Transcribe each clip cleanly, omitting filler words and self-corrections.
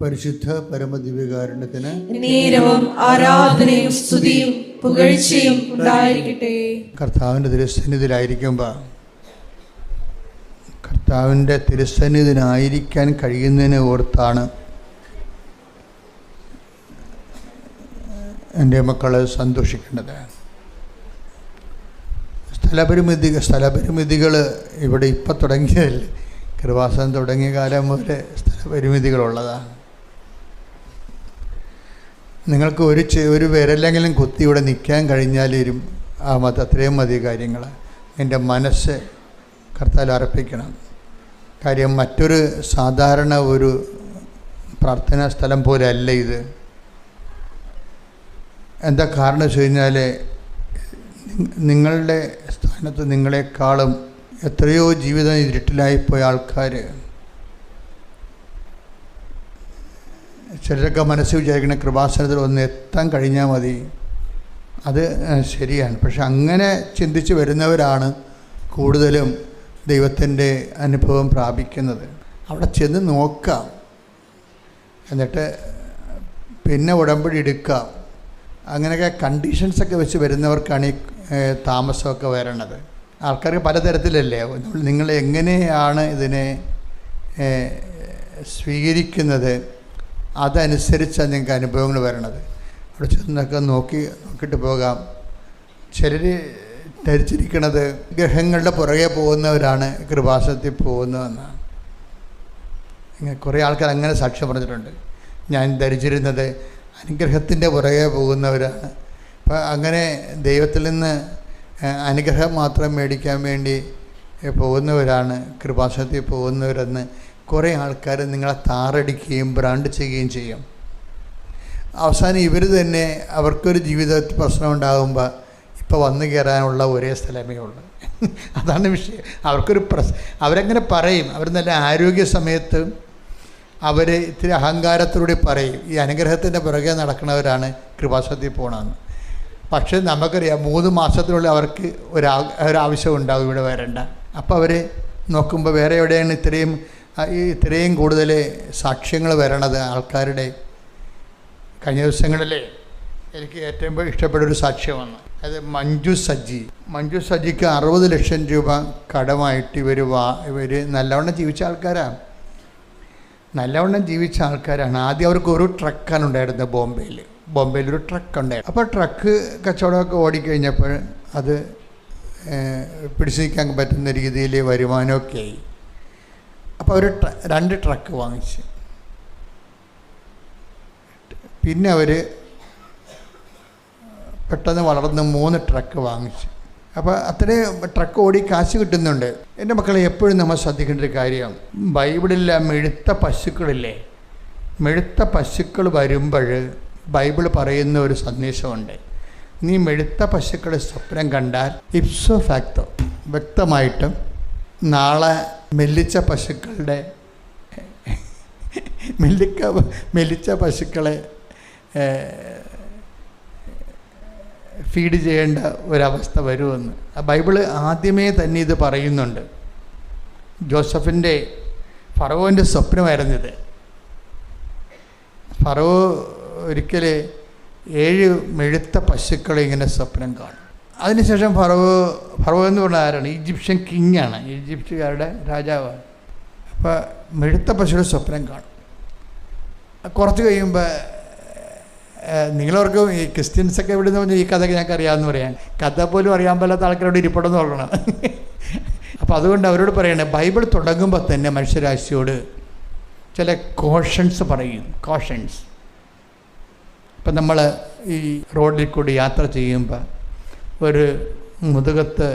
പരിശുദ്ധ പരമദിവ്യകാരുണ്യത്തിന് നേരവും ആരാധനയും സ്തുതിയും പുകഴ്ചയും ഉണ്ടായിരിക്കട്ടെ. കർത്താവിൻ്റെ തിരുസന്നിധിയിലായിരിക്കുമ്പോൾ കർത്താവിൻ്റെ തിരുസന്നിധിയിലായിരിക്കാൻ കഴിയുന്നതിനെ ഓർത്താണ് എൻ്റെ മക്കൾ സന്തോഷിക്കേണ്ടത്. സ്ഥലപരിമിതികൾ ഇവിടെ ഇപ്പം തുടങ്ങിയതല്ലേ, കൃപാസനം തുടങ്ങിയ കാലം മുതൽ സ്ഥലപരിമിതികളുള്ളതാണ്. നിങ്ങൾക്ക് ഒരു വിരലെങ്കിലും കുത്തി ഇവിടെ നിൽക്കാൻ കഴിഞ്ഞാലും അത്രയും മതി കാര്യങ്ങൾ. എൻ്റെ മനസ്സ് കർത്താവിൽ അർപ്പിക്കണം. കാര്യം മറ്റൊരു സാധാരണ ഒരു പ്രാർത്ഥനാ സ്ഥലം പോലെ അല്ല ഇത്. എന്താ കാരണം വെച്ച് കഴിഞ്ഞാൽ നിങ്ങളുടെ സ്ഥാനത്ത് നിങ്ങളെക്കാളും എത്രയോ ജീവിതം ഇരുട്ടിലായിപ്പോയ ആൾക്കാർ, ചിലരൊക്കെ മനസ്സിൽ വിചാരിക്കുന്ന കൃപാസനത്തിൽ ഒന്ന് എത്താൻ കഴിഞ്ഞാൽ മതി. അത് ശരിയാണ്. പക്ഷെ അങ്ങനെ ചിന്തിച്ച് വരുന്നവരാണ് കൂടുതലും ദൈവത്തിൻ്റെ അനുഭവം പ്രാപിക്കുന്നത്. അവിടെ ചെന്ന് നോക്കാം, എന്നിട്ട് പിന്നെ ഉടമ്പടി എടുക്കാം. അങ്ങനെയൊക്കെ കണ്ടീഷൻസൊക്കെ വെച്ച് വരുന്നവർക്കാണ് ഈ താമസമൊക്കെ വരണത്. ആൾക്കാർക്ക് പലതരത്തിലല്ലേ. നിങ്ങൾ എങ്ങനെയാണ് ഇതിനെ സ്വീകരിക്കുന്നത്, അതനുസരിച്ചാണ് നിങ്ങൾക്ക് അനുഭവങ്ങൾ വരണത്. അവിടെ ചെന്നൊക്കെ നോക്കിയിട്ട് പോകാം. ചിലർ ധരിച്ചിരിക്കുന്നത് ഗ്രഹങ്ങളുടെ പുറകെ പോകുന്നവരാണ് കൃപാസനത്തിൽ പോകുന്നതെന്നാണ്. ഇങ്ങനെ കുറേ ആൾക്കാർ അങ്ങനെ സാക്ഷ്യം പറഞ്ഞിട്ടുണ്ട്. ഞാൻ ധരിച്ചിരുന്നത് അനുഗ്രഹത്തിൻ്റെ പുറകെ പോകുന്നവരാണ്. അപ്പം അങ്ങനെ ദൈവത്തിൽ നിന്ന് അനുഗ്രഹം മാത്രം മേടിക്കാൻ വേണ്ടി പോകുന്നവരാണ് കൃപാസനത്തിൽ പോകുന്നവരെന്ന് കുറേ ആൾക്കാർ നിങ്ങളെ താറടിക്കുകയും ബ്രാൻഡ് ചെയ്യുകയും ചെയ്യും. അവസാനം ഇവർ തന്നെ അവർക്കൊരു ജീവിതത്തിൽ പ്രശ്നം ഉണ്ടാകുമ്പോൾ ഇപ്പോൾ വന്നു കയറാനുള്ള ഒരേ സ്ഥലമേ ഉള്ളൂ. അതാണ് വിഷയം. അവരങ്ങനെ പറയും. അവർ നല്ല ആരോഗ്യ സമയത്ത് അവർ ഇത്തിരി അഹങ്കാരത്തിലൂടെ പറയും ഈ അനുഗ്രഹത്തിൻ്റെ പുറകെ നടക്കുന്നവരാണ് കൃപാസനത്തിൽ പോകണമെന്ന്. പക്ഷേ നമുക്കറിയാം 3 മാസത്തിനുള്ളിൽ അവർക്ക് ഒരാവശ്യം ഉണ്ടാകും ഇവിടെ വരണ്ട. അപ്പോൾ അവർ നോക്കുമ്പോൾ വേറെ എവിടെയാണ് ഇത്രയും കൂടുതൽ സാക്ഷ്യങ്ങൾ വരണത് ആൾക്കാരുടെ. കഴിഞ്ഞ ദിവസങ്ങളിലെ എനിക്ക് ഏറ്റവും ഇഷ്ടപ്പെട്ടൊരു സാക്ഷ്യം വന്നു. അത് മഞ്ജു സജ്ജിക്ക് 60 ലക്ഷം രൂപ കടമായിട്ട് ഇവർ നല്ലവണ്ണം ജീവിച്ച ആൾക്കാരാണ്. ആദ്യം അവർക്ക് ഒരു ട്രക്കാണ് ഉണ്ടായിരുന്നത്. ബോംബെയിലൊരു ട്രക്ക് ഉണ്ടായിരുന്നു. അപ്പോൾ ട്രക്ക് കച്ചവടമൊക്കെ ഓടിക്കഴിഞ്ഞപ്പോൾ അത് പിടിച്ചു നിൽക്കാൻ പറ്റുന്ന രീതിയിൽ വരുമാനമൊക്കെ ആയി. അപ്പോൾ അവർ 2 ട്രക്ക് വാങ്ങിച്ച്, പിന്നെ അവർ പെട്ടെന്ന് വളർന്ന് 3 ട്രക്ക് വാങ്ങിച്ചു. അപ്പോൾ അത്രയും ട്രക്ക് ഓടി കാശ് കിട്ടുന്നുണ്ട്. എൻ്റെ മക്കളെ എപ്പോഴും നമ്മൾ ശ്രദ്ധിക്കേണ്ട ഒരു കാര്യം, ബൈബിളിലെ മെഴുത്ത പശുക്കളില്ലേ, മെഴുത്ത പശുക്കൾ വരുമ്പോൾ ബൈബിൾ പറയുന്ന ഒരു സന്ദേശമുണ്ട്. നീ മെഴുത്ത പശുക്കളെ സ്വപ്നം കണ്ടാൽ ഇപ്സോ ഫാക്ടോ വ്യക്തമായിട്ടും നാളെ മെല്ലിച്ച പശുക്കളെ ഫീഡ് ചെയ്യേണ്ട ഒരവസ്ഥ വരുമെന്ന് ബൈബിള് ആദ്യമേ തന്നെ ഇത് പറയുന്നുണ്ട്. ഫറവോൻ്റെ സ്വപ്നമായിരുന്നത്. ഫറവോ ഒരിക്കൽ 7 മെഴുത്ത പശുക്കളെ ഇങ്ങനെ സ്വപ്നം കാണും. അതിനുശേഷം ഫറവോ എന്ന് പറഞ്ഞാൽ ആരാണ്? ഈജിപ്ഷ്യൻ കിങ്ങാണ്, ഈജിപ്തുകാരുടെ രാജാവാണ്. അപ്പോൾ മെഴുത്ത പശുക്കളുടെ സ്വപ്നം കാണും. കുറച്ച് കഴിയുമ്പോൾ നിങ്ങളവർക്ക് ഈ ക്രിസ്ത്യൻസൊക്കെ എവിടെ നിന്ന് പറഞ്ഞാൽ ഈ കഥയൊക്കെ ഞങ്ങൾക്ക് അറിയാമെന്ന് പറയാൻ, കഥ പോലും അറിയാൻ പാടാത്ത ആൾക്കാരോട് ഇരിപ്പടെന്ന് പറയണം. അപ്പോൾ അതുകൊണ്ട് അവരോട് പറയണേ, ബൈബിൾ തുടങ്ങുമ്പോൾ തന്നെ മനുഷ്യരാശിയോട് ചില കോഷൻസ് പറയും. ഇപ്പം നമ്മൾ ഈ റോഡിൽ കൂടി യാത്ര ചെയ്യുമ്പോൾ ഒരു മുതുകത്ത്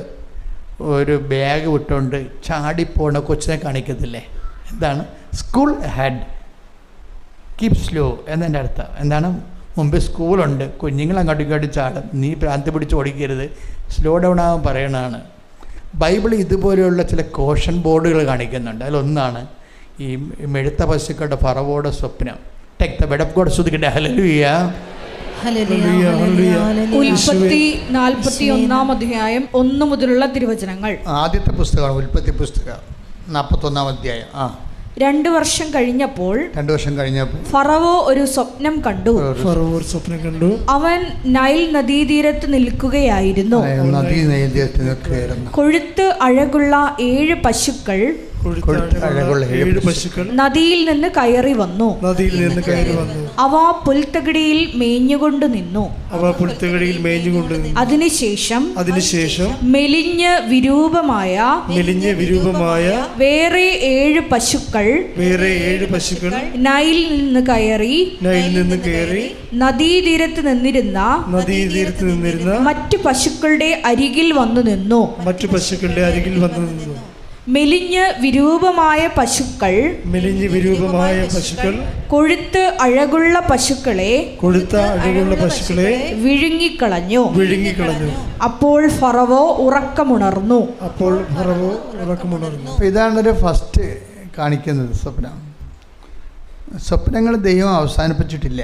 ഒരു ബാഗ് വിട്ടുകൊണ്ട് ചാടിപ്പോണ കൊച്ചിനെ കാണിക്കത്തില്ലേ? എന്താണ്? സ്കൂൾ ഹെഡ്, കീപ് സ്ലോ എന്നതിൻ്റെ അർത്ഥം എന്താണ്? മുമ്പ് സ്കൂളുണ്ട്, കുഞ്ഞുങ്ങൾ അങ്ങോട്ട് ചാടും, നീ ഭ്രാന്തി പിടിച്ച് ഓടിക്കരുത്, സ്ലോ ഡൗൺ ആകാൻ പറയണതാണ്. ബൈബിൾ ഇതുപോലെയുള്ള ചില കോഷൻ ബോർഡുകൾ കാണിക്കുന്നുണ്ട്. അതിലൊന്നാണ് ഈ മെഴുത്ത പശുക്കളുടെ ഫറവോയുടെ സ്വപ്നം. Take the word of God. സ്തുതിക്കട്ടെ. ഹല്ലേലൂയ. ഉൽപ്പത്തി 41-ാം അധ്യായം 1 മുതലുള്ള തിരുവചനങ്ങൾ. ആദ്യത്തെ പുസ്തകമാണ് ഉൽപ്പത്തി പുസ്തകം, 41-ാം അധ്യായം. 2 വർഷം കഴിഞ്ഞപ്പോൾ ഫറവോ ഒരു സ്വപ്നം കണ്ടു. അവൻ നൈൽ നദീതീരത്ത് നിൽക്കുകയായിരുന്നു. കൊഴുത്ത് അഴകുള്ള 7 പശുക്കൾ നദിയിൽ നിന്ന് കയറി വന്നു. അവ പുൽത്തകിടിയിൽ മേഞ്ഞുകൊണ്ട് നിന്നു. അതിനുശേഷം മെലിഞ്ഞ് വിരൂപമായ വേറെ 7 പശുക്കൾ നൈലിൽ നിന്ന് കയറി നദീതീരത്ത് നിന്നിരുന്ന മറ്റു പശുക്കളുടെ അരികിൽ വന്നു നിന്നു. മെലിഞ്ഞ് വിരൂപമായ പശുക്കൾ കൊഴുത്ത് അഴകുള്ള പശുക്കളെ വിഴുങ്ങിക്കളഞ്ഞു. അപ്പോൾ ഫറവോ ഉറക്കമുണർന്നു. ഇതാണൊരു ഫസ്റ്റ് കാണിക്കുന്നത് സ്വപ്നം. സ്വപ്നങ്ങൾ ദൈവം അവസാനിപ്പിച്ചിട്ടില്ല.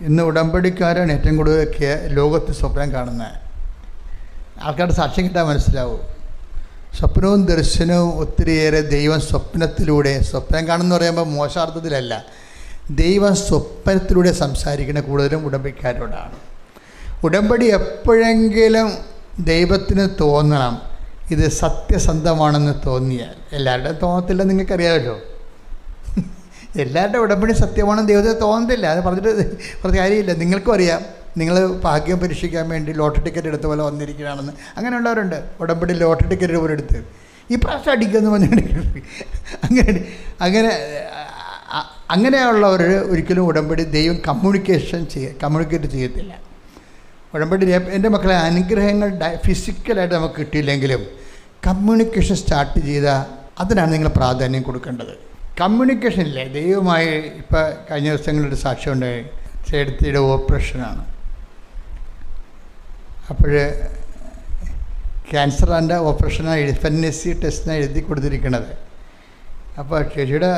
ഇന്ന് ഉടമ്പടിക്കാരാണ് ഏറ്റവും കൂടുതൽ ലോകത്ത് സ്വപ്നം കാണുന്നത്. ആൾക്കാരുടെ സാക്ഷ്യം കിട്ടാൻ മനസ്സിലാവും. സ്വപ്നവും ദർശനവും ഒത്തിരിയേറെ ദൈവം സ്വപ്നത്തിലൂടെ, സ്വപ്നം കാണുമെന്ന് പറയുമ്പോൾ മോശാർത്ഥത്തിലല്ല, ദൈവം സ്വപ്നത്തിലൂടെ സംസാരിക്കുന്ന കൂടുതലും ഉടമ്പടിക്കാരോടാണ്. ഉടമ്പടി എപ്പോഴെങ്കിലും ദൈവത്തിന് തോന്നണം ഇത് സത്യസന്ധമാണെന്ന് തോന്നിയാൽ. എല്ലാവരുടെയും തോന്നത്തില്ല, നിങ്ങൾക്കറിയാമല്ലോ. എല്ലാവരുടെ ഉടമ്പടി സത്യമാണെന്ന് ദൈവത്തിന് തോന്നത്തില്ല. അത് പറഞ്ഞിട്ട് കാര്യമില്ല. നിങ്ങൾക്കും അറിയാം, നിങ്ങൾ ഭാഗ്യം പരീക്ഷിക്കാൻ വേണ്ടി ലോട്ടറി ടിക്കറ്റ് എടുത്ത പോലെ വന്നിരിക്കുകയാണെന്ന്. അങ്ങനെയുള്ളവരുണ്ട്. ഉടമ്പടി ലോട്ടറി ടിക്കറ്റ് പോലെ എടുത്ത് ഈ പ്രാവശ്യം അടിക്കുമെന്ന് പറഞ്ഞിട്ട് അങ്ങനെയുള്ളവർ ഒരിക്കലും ഉടമ്പടി ദൈവം കമ്മ്യൂണിക്കേറ്റ് ചെയ്യത്തില്ല. ഉടമ്പടി എൻ്റെ മക്കളെ അനുഗ്രഹങ്ങൾ ഫിസിക്കലായിട്ട് നമുക്ക് കിട്ടിയില്ലെങ്കിലും കമ്മ്യൂണിക്കേഷൻ സ്റ്റാർട്ട് ചെയ്താൽ അതിനാണ് നിങ്ങൾ പ്രാധാന്യം കൊടുക്കേണ്ടത്. കമ്മ്യൂണിക്കേഷൻ ഇല്ലേ ദൈവമായി. ഇപ്പോൾ കഴിഞ്ഞ ദിവസങ്ങളിലൊരു സാക്ഷ്യമുണ്ടായി. ചേട്ടത്തിയുടെ ഓപ്പറേഷനാണ്. അപ്പോൾ ക്യാൻസറിൻ്റെ ഓപ്പറേഷനാണ് FNAC ടെസ്റ്റിനാണ് എഴുതി കൊടുത്തിരിക്കുന്നത്. അപ്പോൾ ചേച്ചിയുടെ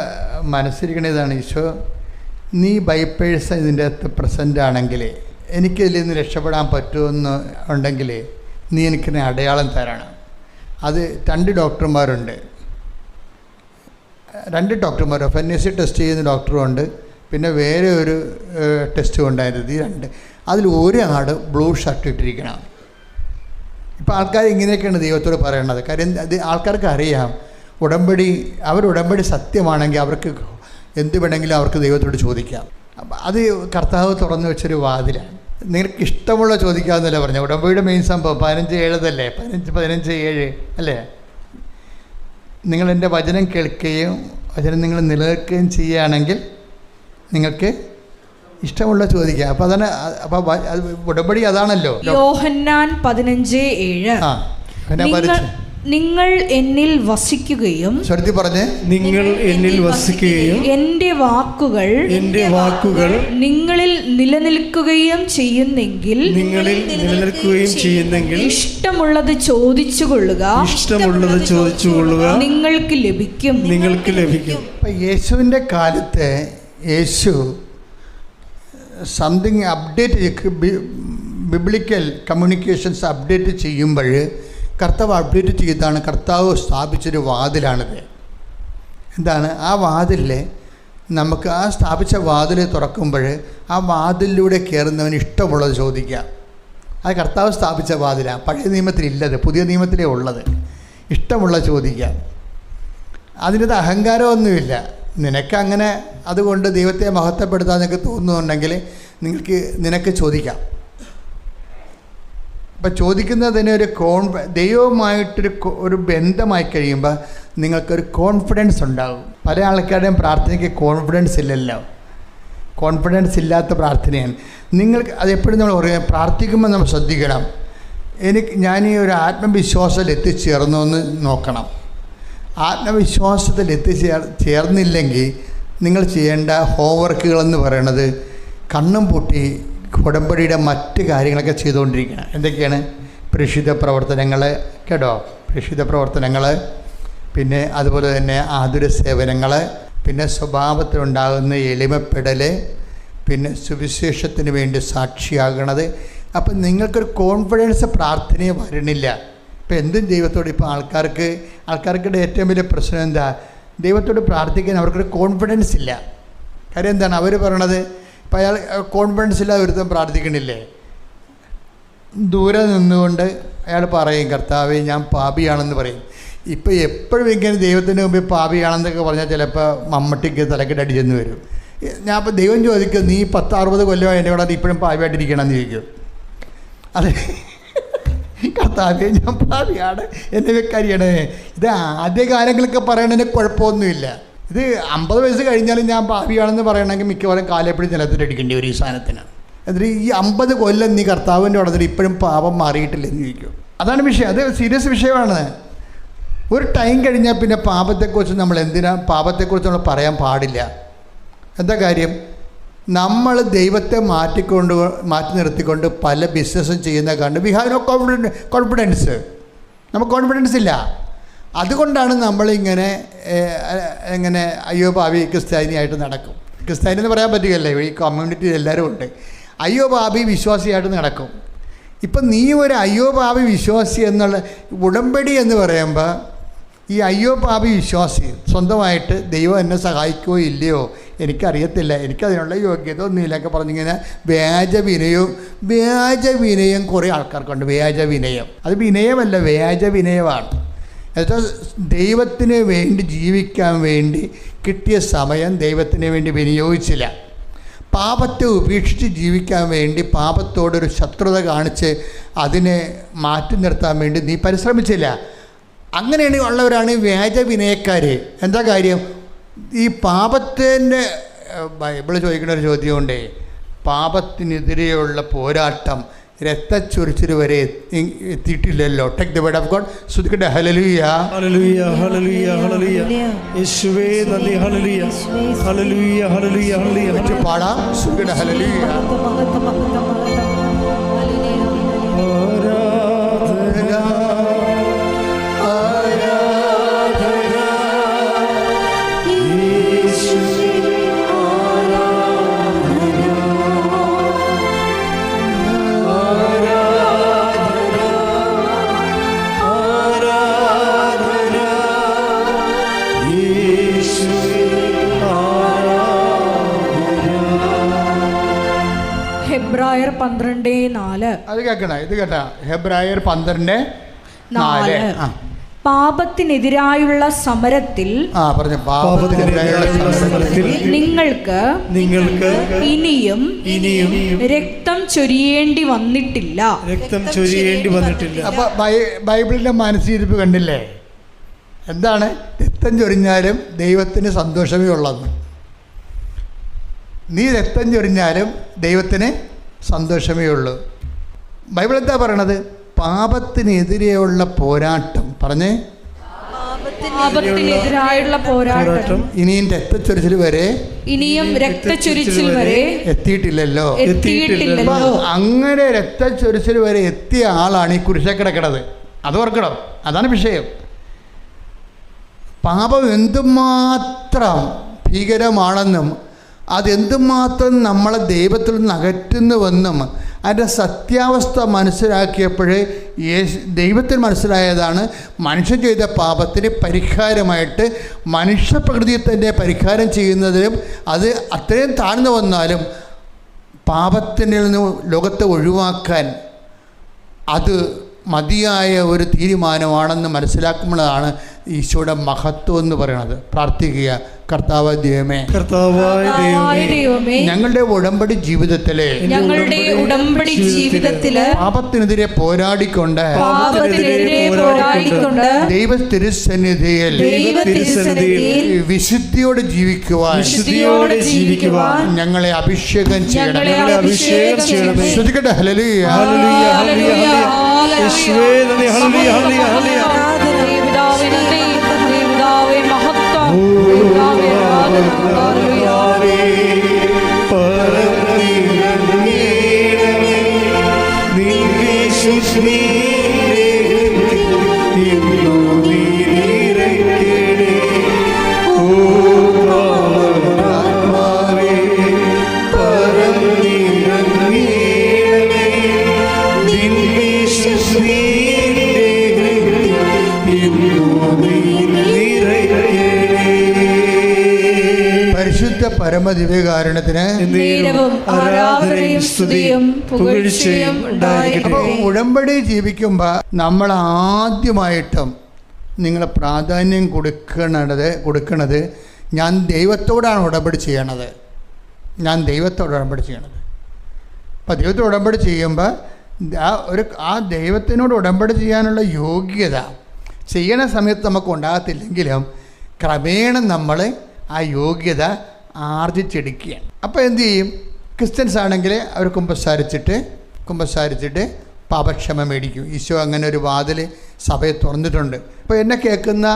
മനസ്സിരിക്കണ ഇതാണ്, ഈശോ നീ ബൈപ്പേഴ്സ് ഇതിൻ്റെ അകത്ത് പ്രസൻ്റ് ആണെങ്കിൽ എനിക്കിതിൽ നിന്ന് രക്ഷപ്പെടാൻ പറ്റുമെന്ന് ഉണ്ടെങ്കിൽ നീ എനിക്കിനെ അടയാളം തരണം. അത് 2 ഡോക്ടർമാരുണ്ട്. 2 ഡോക്ടർമാർ FNAC ടെസ്റ്റ് ചെയ്യുന്ന ഡോക്ടറുമുണ്ട്, പിന്നെ വേറെ ഒരു ടെസ്റ്റും ഉണ്ടായിരുന്നു. ഈ 2 അതിൽ ഒരാൾ ബ്ലൂ ഷർട്ട് ഇട്ടിരിക്കണം. ഇപ്പോൾ ആൾക്കാർ ഇങ്ങനെയൊക്കെയാണ് ദൈവത്തോട് പറയേണ്ടത്. കാര്യം അത് ആൾക്കാർക്ക് അറിയാം ഉടമ്പടി സത്യമാണെങ്കിൽ അവർക്ക് എന്ത് വേണമെങ്കിലും അവർക്ക് ദൈവത്തോട് ചോദിക്കാം. അത് കർത്താവ് തുറന്നു വെച്ചൊരു വാതിലാണ്. നിങ്ങൾക്ക് ഇഷ്ടമുള്ള ചോദിക്കാമെന്നല്ല പറഞ്ഞു. ഉടമ്പടിയുടെ മെയിൻ സംഭവം 15:7 15:7 അല്ലേ? നിങ്ങൾ എൻ്റെ വചനം കേൾക്കുകയും വചനം നിങ്ങൾ നിലനിൽക്കുകയും ചെയ്യുകയാണെങ്കിൽ നിങ്ങൾക്ക് ഇഷ്ടമുള്ള ചോദിക്കാം. അപ്പോൾ അതാണ്. അപ്പോൾ ഉടമ്പടി അതാണല്ലോ. യോഹന്നാൻ 15:7 നിങ്ങൾ എന്നിൽ വസിക്കുകയും നിങ്ങൾ എന്നിൽ വസിക്കുകയും എൻ്റെ വാക്കുകൾ നിങ്ങളിൽ നിലനിൽക്കുകയും ചെയ്യുന്നെങ്കിൽ ഇഷ്ടമുള്ളത് ചോദിച്ചുകൊള്ളുക നിങ്ങൾക്ക് ലഭിക്കും. യേശുവിൻ്റെ കാലത്ത് യേശു something update biblical communications update ചെയ്യുമ്പോൾ കർത്താവ് അപ്ഡേറ്റ് ചെയ്താണ്. കർത്താവ് സ്ഥാപിച്ചൊരു വാതിലാണിത്. എന്താണ് ആ വാതിലിൽ നമുക്ക് ആ സ്ഥാപിച്ച വാതിൽ തുറക്കുമ്പോൾ ആ വാതിലിലൂടെ കയറുന്നവന് ഇഷ്ടമുള്ളത് ചോദിക്കാം. അത് കർത്താവ് സ്ഥാപിച്ച വാതിലാണ്. പഴയ നിയമത്തിലില്ലത്, പുതിയ നിയമത്തിലേ ഉള്ളത്. ഇഷ്ടമുള്ള ചോദിക്കാം. അതിനകത്ത് അഹങ്കാരമൊന്നുമില്ല. നിനക്കങ്ങനെ അതുകൊണ്ട് ദൈവത്തെ മഹത്വപ്പെടുത്താൻ നിനക്ക് തോന്നുന്നുണ്ടെങ്കിൽ നിനക്ക് ചോദിക്കാം. അപ്പം ചോദിക്കുന്നതിന് ദൈവവുമായിട്ടൊരു ബന്ധമായി കഴിയുമ്പോൾ നിങ്ങൾക്കൊരു കോൺഫിഡൻസ് ഉണ്ടാകും. പല ആൾക്കാരുടെയും പ്രാർത്ഥനയ്ക്ക് കോൺഫിഡൻസ് ഇല്ലല്ലോ. കോൺഫിഡൻസ് ഇല്ലാത്ത പ്രാർത്ഥനയാണ്. നിങ്ങൾക്ക് അതെപ്പോഴും നമ്മൾ പറയാം, പ്രാർത്ഥിക്കുമ്പോൾ നമ്മൾ ശ്രദ്ധിക്കണം. ഞാൻ ഈ ഒരു ആത്മവിശ്വാസത്തിൽ എത്തിച്ചേർന്നു എന്ന് നോക്കണം. ആത്മവിശ്വാസത്തിൽ ചേർന്നില്ലെങ്കിൽ നിങ്ങൾ ചെയ്യേണ്ട ഹോംവർക്കുകളെന്ന് പറയണത് കണ്ണും പൂട്ടി ഉടമ്പടിയുടെ മറ്റ് കാര്യങ്ങളൊക്കെ ചെയ്തുകൊണ്ടിരിക്കണം. എന്തൊക്കെയാണ്? പ്രേക്ഷിത പ്രവർത്തനങ്ങൾ, കേട്ടോ, പ്രേക്ഷിത പ്രവർത്തനങ്ങൾ, പിന്നെ അതുപോലെ തന്നെ ആതുര സേവനങ്ങൾ, പിന്നെ സ്വഭാവത്തിലുണ്ടാകുന്ന എളിമപ്പെടൽ, പിന്നെ സുവിശേഷത്തിന് വേണ്ടി സാക്ഷിയാകണത്. അപ്പം നിങ്ങൾക്കൊരു കോൺഫിഡൻസ് പ്രാർത്ഥനയെ വരണില്ല. ഇപ്പം എന്തും ദൈവത്തോട് ഇപ്പോൾ ആൾക്കാർക്കിടെ ഏറ്റവും വലിയ പ്രശ്നം എന്താ? ദൈവത്തോട് പ്രാർത്ഥിക്കാൻ അവർക്കൊരു കോൺഫിഡൻസ് ഇല്ല. കാര്യം എന്താണ്? അവർ പറയണത്, ഇപ്പം അയാൾ കോൺഫിഡൻസ് ഇല്ലാതെ ഒരുത്തം പ്രാർത്ഥിക്കണില്ലേ? ദൂരെ നിന്നുകൊണ്ട് അയാൾ പറയും, കർത്താവേ ഞാൻ പാപിയാണെന്ന് പറയും. ഇപ്പം എപ്പോഴും ഇങ്ങനെ ദൈവത്തിൻ്റെ മുമ്പിൽ പാപിയാണെന്നൊക്കെ പറഞ്ഞാൽ ചിലപ്പോൾ മമ്മട്ടിക്ക് തലക്കിട്ട് അടിച്ചെന്ന് വരും. ഞാൻ അപ്പോൾ ദൈവം ചോദിക്കും, നീ 10-60 കൊല്ലമായി എൻ്റെ കൂടെ ഇപ്പോഴും പാപിയായിട്ടിരിക്കണമെന്ന് ചോദിക്കും. അതെ, കർത്താവേ ഞാൻ പാപിയാണ്, എന്നെ വെക്കാരിയാണ്. ഇത് ആദ്യകാലങ്ങളൊക്കെ പറയണതിന് കുഴപ്പമൊന്നുമില്ല. ഇത് 50 വയസ്സ് കഴിഞ്ഞാലും ഞാൻ പാപിയാണെന്ന് പറയണമെങ്കിൽ മിക്കവാറും കാലെപ്പടി നിലത്തിലടിക്കേണ്ടി വരും ഈ സാധനത്തിന്. എന്നിട്ട് ഈ 50 കൊല്ലം നീ കർത്താവിൻ്റെ ഉടനെ ഇപ്പോഴും പാപം മാറിയിട്ടില്ലെന്ന് ചോദിക്കും. അതാണ് വിഷയം. അത് സീരിയസ് വിഷയമാണ്. ഒരു ടൈം കഴിഞ്ഞാൽ പിന്നെ പാപത്തെക്കുറിച്ച് നമ്മൾ പാപത്തെക്കുറിച്ച് നമ്മൾ പറയാൻ പാടില്ല. എന്താ കാര്യം? നമ്മൾ ദൈവത്തെ മാറ്റി നിർത്തിക്കൊണ്ട് പല ബിസിനസ്സും ചെയ്യുന്ന കണ്ട് വി ഹാവ് നോ കോൺഫിഡൻസ്. നമുക്ക് കോൺഫിഡൻസ് ഇല്ല. അതുകൊണ്ടാണ് നമ്മളിങ്ങനെ അയ്യോ പാപി ക്രിസ്ത്യാനിയായിട്ട് നടക്കും. ക്രിസ്ത്യാനി എന്ന് പറയാൻ പറ്റുകയല്ലേ, ഈ കമ്മ്യൂണിറ്റിയിൽ എല്ലാവരും ഉണ്ട്. അയ്യോ പാപി വിശ്വാസിയായിട്ട് നടക്കും. ഇപ്പം നീ ഒരു അയ്യോ പാപി വിശ്വാസി എന്നുള്ള ഉടമ്പടി എന്ന് പറയുമ്പോൾ ഈ അയ്യോ പാപി വിശ്വാസി സ്വന്തമായിട്ട് ദൈവം എന്നെ സഹായിക്കുകയോ ഇല്ലയോ എനിക്കറിയത്തില്ല, എനിക്കതിനുള്ള യോഗ്യത ഒന്നുമില്ലൊക്കെ പറഞ്ഞിങ്ങനെ വ്യാജ വിനയം കുറേ ആൾക്കാർക്കുണ്ട്. വ്യാജ വിനയം, അത് വിനയമല്ല, വ്യാജ വിനയമാണ്. എന്നുവെച്ചാൽ ദൈവത്തിന് വേണ്ടി ജീവിക്കാൻ വേണ്ടി കിട്ടിയ സമയം ദൈവത്തിന് വേണ്ടി വിനിയോഗിച്ചില്ല. പാപത്തെ ഉപേക്ഷിച്ച് ജീവിക്കാൻ വേണ്ടി പാപത്തോടൊരു ശത്രുത കാണിച്ച് അതിനെ മാറ്റി നിർത്താൻ വേണ്ടി നീ പരിശ്രമിച്ചില്ല. അങ്ങനെയാണ് ഉള്ളവരാണ് വ്യാജ വിനയക്കാർ. എന്താ കാര്യം? ഈ പാപത്തിൻ്റെ ബൈബിൾ ചോദിക്കുന്ന ഒരു ചോദ്യമുണ്ട്. പാപത്തിനെതിരെയുള്ള പോരാട്ടം രക്തച്ചൊരിച്ചിൽ വരെ എത്തിയിട്ടില്ലല്ലോ. Take the word of God. ശ്രദ്ധിക്കട്ടെ. ഹല്ലേലൂയ, ഹല്ലേലൂയ, ഹല്ലേലൂയ, ഹല്ലേലൂയ. യേശുവേ നന്ദി. ഹല്ലേലൂയ, ഹല്ലേലൂയ, ഹല്ലേലൂയ, ഹല്ലേലൂയ. പാടാം. ശ്രദ്ധിക്കട്ടെ. ഹല്ലേലൂയ. ഹെബ്രായർ 12:4. അത് കേൾക്കണം, ഇത് കേട്ടാ. ഹെബ്രായർ 12:4. പാപത്തിനെതിരായുള്ള സമരത്തിൽ നിങ്ങൾക്ക് ഇനിയും രക്തം ചൊരിയേണ്ടി വന്നിട്ടില്ല. അപ്പൊ ബൈബിളിന്റെ മനസ്സിരിപ്പ് കണ്ടില്ലേ? എന്താണ്? രക്തം ചൊരിഞ്ഞാലും ദൈവത്തിന് സന്തോഷമേ ഉള്ളെന്ന്. നീ രക്തം ചൊരിഞ്ഞാലും ദൈവത്തിന് സന്തോഷമേ ഉള്ളൂ. ബൈബിൾ എന്താ പറയണത്? പാപത്തിനെതിരെയുള്ള പോരാട്ടം. പറഞ്ഞേ, പാപത്തിനെതിരായുള്ള പോരാട്ടം ഇനിയും രക്തച്ചൊരിച്ചിൽ വരെ എത്തിയിട്ടില്ലല്ലോ. അങ്ങനെ രക്തച്ചൊരിച്ചിൽ വരെ എത്തിയ ആളാണ് ഈ കുരിശിൽ കിടക്കണത്. അത് ഓർക്കണം. അതാണ് വിഷയം. പാപം എന്തുമാത്രം ഭീകരമാണെന്നും അതെന്തുമാത്രം നമ്മളെ ദൈവത്തിൽ നിന്ന് അകറ്റുന്നുവെന്നും അതിൻ്റെ സത്യാവസ്ഥ മനസ്സിലാക്കിയപ്പോഴേ ദൈവത്തിന് മനസ്സിലായതാണ് മനുഷ്യൻ ചെയ്ത പാപത്തിന് പരിഹാരമായിട്ട് മനുഷ്യപ്രകൃതിയെ തന്നെ പരിഹാരം ചെയ്യുന്നതിനും അത് അത്രയും താഴ്ന്നു വന്നാലും പാപത്തിൽ നിന്ന് ലോകത്തെ ഒഴിവാക്കാൻ അത് മതിയായ ഒരു തീരുമാനമാണെന്ന് മനസ്സിലാക്കുമ്പോഴാണ് ഈശോയുടെ മഹത്വം എന്ന് പറയുന്നത്. പ്രാർത്ഥിക്കുക. കർത്താവായ ദൈവമേ, ഞങ്ങളുടെ ഉടമ്പടി ജീവിതത്തിലെ പാപത്തിനെതിരെ പോരാടിക്കൊണ്ട് ദൈവ തിരുസന്നിധിയിൽ വിശുദ്ധിയോടെ ജീവിക്കുവാൻ ഞങ്ങളെ അഭിഷേകം ചെയ്യണം. ശ്രദ്ധിക്കട്ടെ. ഹല്ലേലൂയ, പരമദിവ്യകാരുണ്യത്തിന് നേരവും ആരാധനയും സ്തുതിയും പുകഴ്ചയും ഉണ്ടായിരിക്കട്ടെ. അപ്പോൾ ഉടമ്പടി ജീവിക്കുമ്പോൾ നമ്മൾ ആദ്യമായിട്ടും നിങ്ങൾ പ്രാധാന്യം കൊടുക്കണത് ഞാൻ ദൈവത്തോടാണ് ഉടമ്പടി ചെയ്യണത്. ഞാൻ ദൈവത്തോട് ഉടമ്പടി ചെയ്യണത്. അപ്പോൾ ദൈവത്തോട് ഉടമ്പടി ചെയ്യുമ്പോൾ ആ ദൈവത്തിനോട് ഉടമ്പടി ചെയ്യാനുള്ള യോഗ്യത ചെയ്യണ സമയത്ത് നമുക്ക് ഉണ്ടാകത്തില്ലെങ്കിലും ക്രമേണ നമ്മൾ ആ യോഗ്യത ആർജിച്ചെടുക്കുകയാണ്. അപ്പോൾ എന്തു ചെയ്യും? ക്രിസ്ത്യൻസ് ആണെങ്കിൽ അവർ കുമ്പസാരിച്ചിട്ട് പാപക്ഷമ മേടിക്കും. ഈശോ അങ്ങനെ ഒരു വാതിൽ സഭയെ തുറന്നിട്ടുണ്ട്. അപ്പോൾ എന്നെ കേൾക്കുന്ന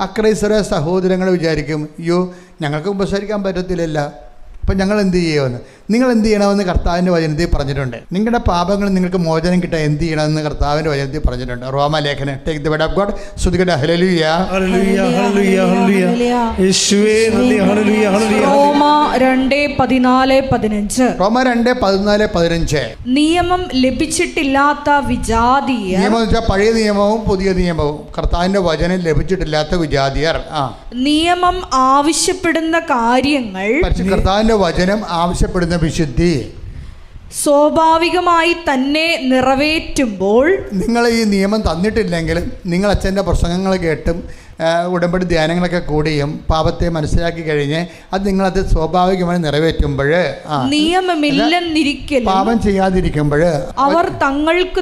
അക്രൈസ്തവ സഹോദരങ്ങൾ വിചാരിക്കും, അയ്യോ ഞങ്ങൾക്ക് കുമ്പസാരിക്കാൻ പറ്റത്തില്ലല്ലോ, അപ്പം ഞങ്ങൾ എന്ത് ചെയ്യുമെന്ന്. നിങ്ങൾ എന്ത് ചെയ്യണമെന്ന് കർത്താവിൻ്റെ വചനത്തിൽ പറഞ്ഞിട്ടുണ്ട്. നിങ്ങളുടെ പാപങ്ങൾ നിങ്ങൾക്ക് മോചനം കിട്ടാൻ എന്ത് ചെയ്യണമെന്ന് കർത്താവിൻ്റെ വചനത്തിൽ പറഞ്ഞിട്ടുണ്ട്. റോമാലേഖനം take the word of God. ശ്രുതികട്ടെ ഹല്ലേലൂയ ഹല്ലേലൂയ ഹല്ലേലൂയ ഹല്ലേലൂയ. യേശുവേ നന്ദി. ഹല്ലേലൂയ ഹല്ലേലൂയ. റോമ 2:14-15. റോമ 2:14-15. നിയമം ലഭിച്ചിട്ടില്ലാത്ത വിജാതീയർ, നിയമം എന്ന് വെച്ചാൽ പഴയ നിയമവും പുതിയ നിയമവും, കർത്താവിൻ്റെ വചനം ലഭിച്ചിട്ടില്ലാത്ത വിജാതിയർ, നിയമം ആവശ്യപ്പെടുന്ന കാര്യങ്ങൾ, കർത്താവിൻ്റെ വചനം ആവശ്യപ്പെടുന്ന വിശുദ്ധി സ്വാഭാവികമായി തന്നെ നിറവേറ്റുമ്പോൾ, നിങ്ങൾ ഈ നിയമം തന്നിട്ടില്ലെങ്കിലും നിങ്ങൾ അച്ഛൻ്റെ പ്രസംഗങ്ങൾ കേട്ടും ഉടമ്പടി ധ്യാനങ്ങളൊക്കെ കൂടിയും പാപത്തെ മനസ്സിലാക്കി കഴിഞ്ഞ് അത് നിങ്ങളത് സ്വാഭാവികമായി നിറവേറ്റുമ്പോൾ, നിയമമില്ലെന്നിരിക്കലും പാപം ചെയ്യാതിരിക്കുമ്പോൾ അവർ തങ്ങൾക്ക്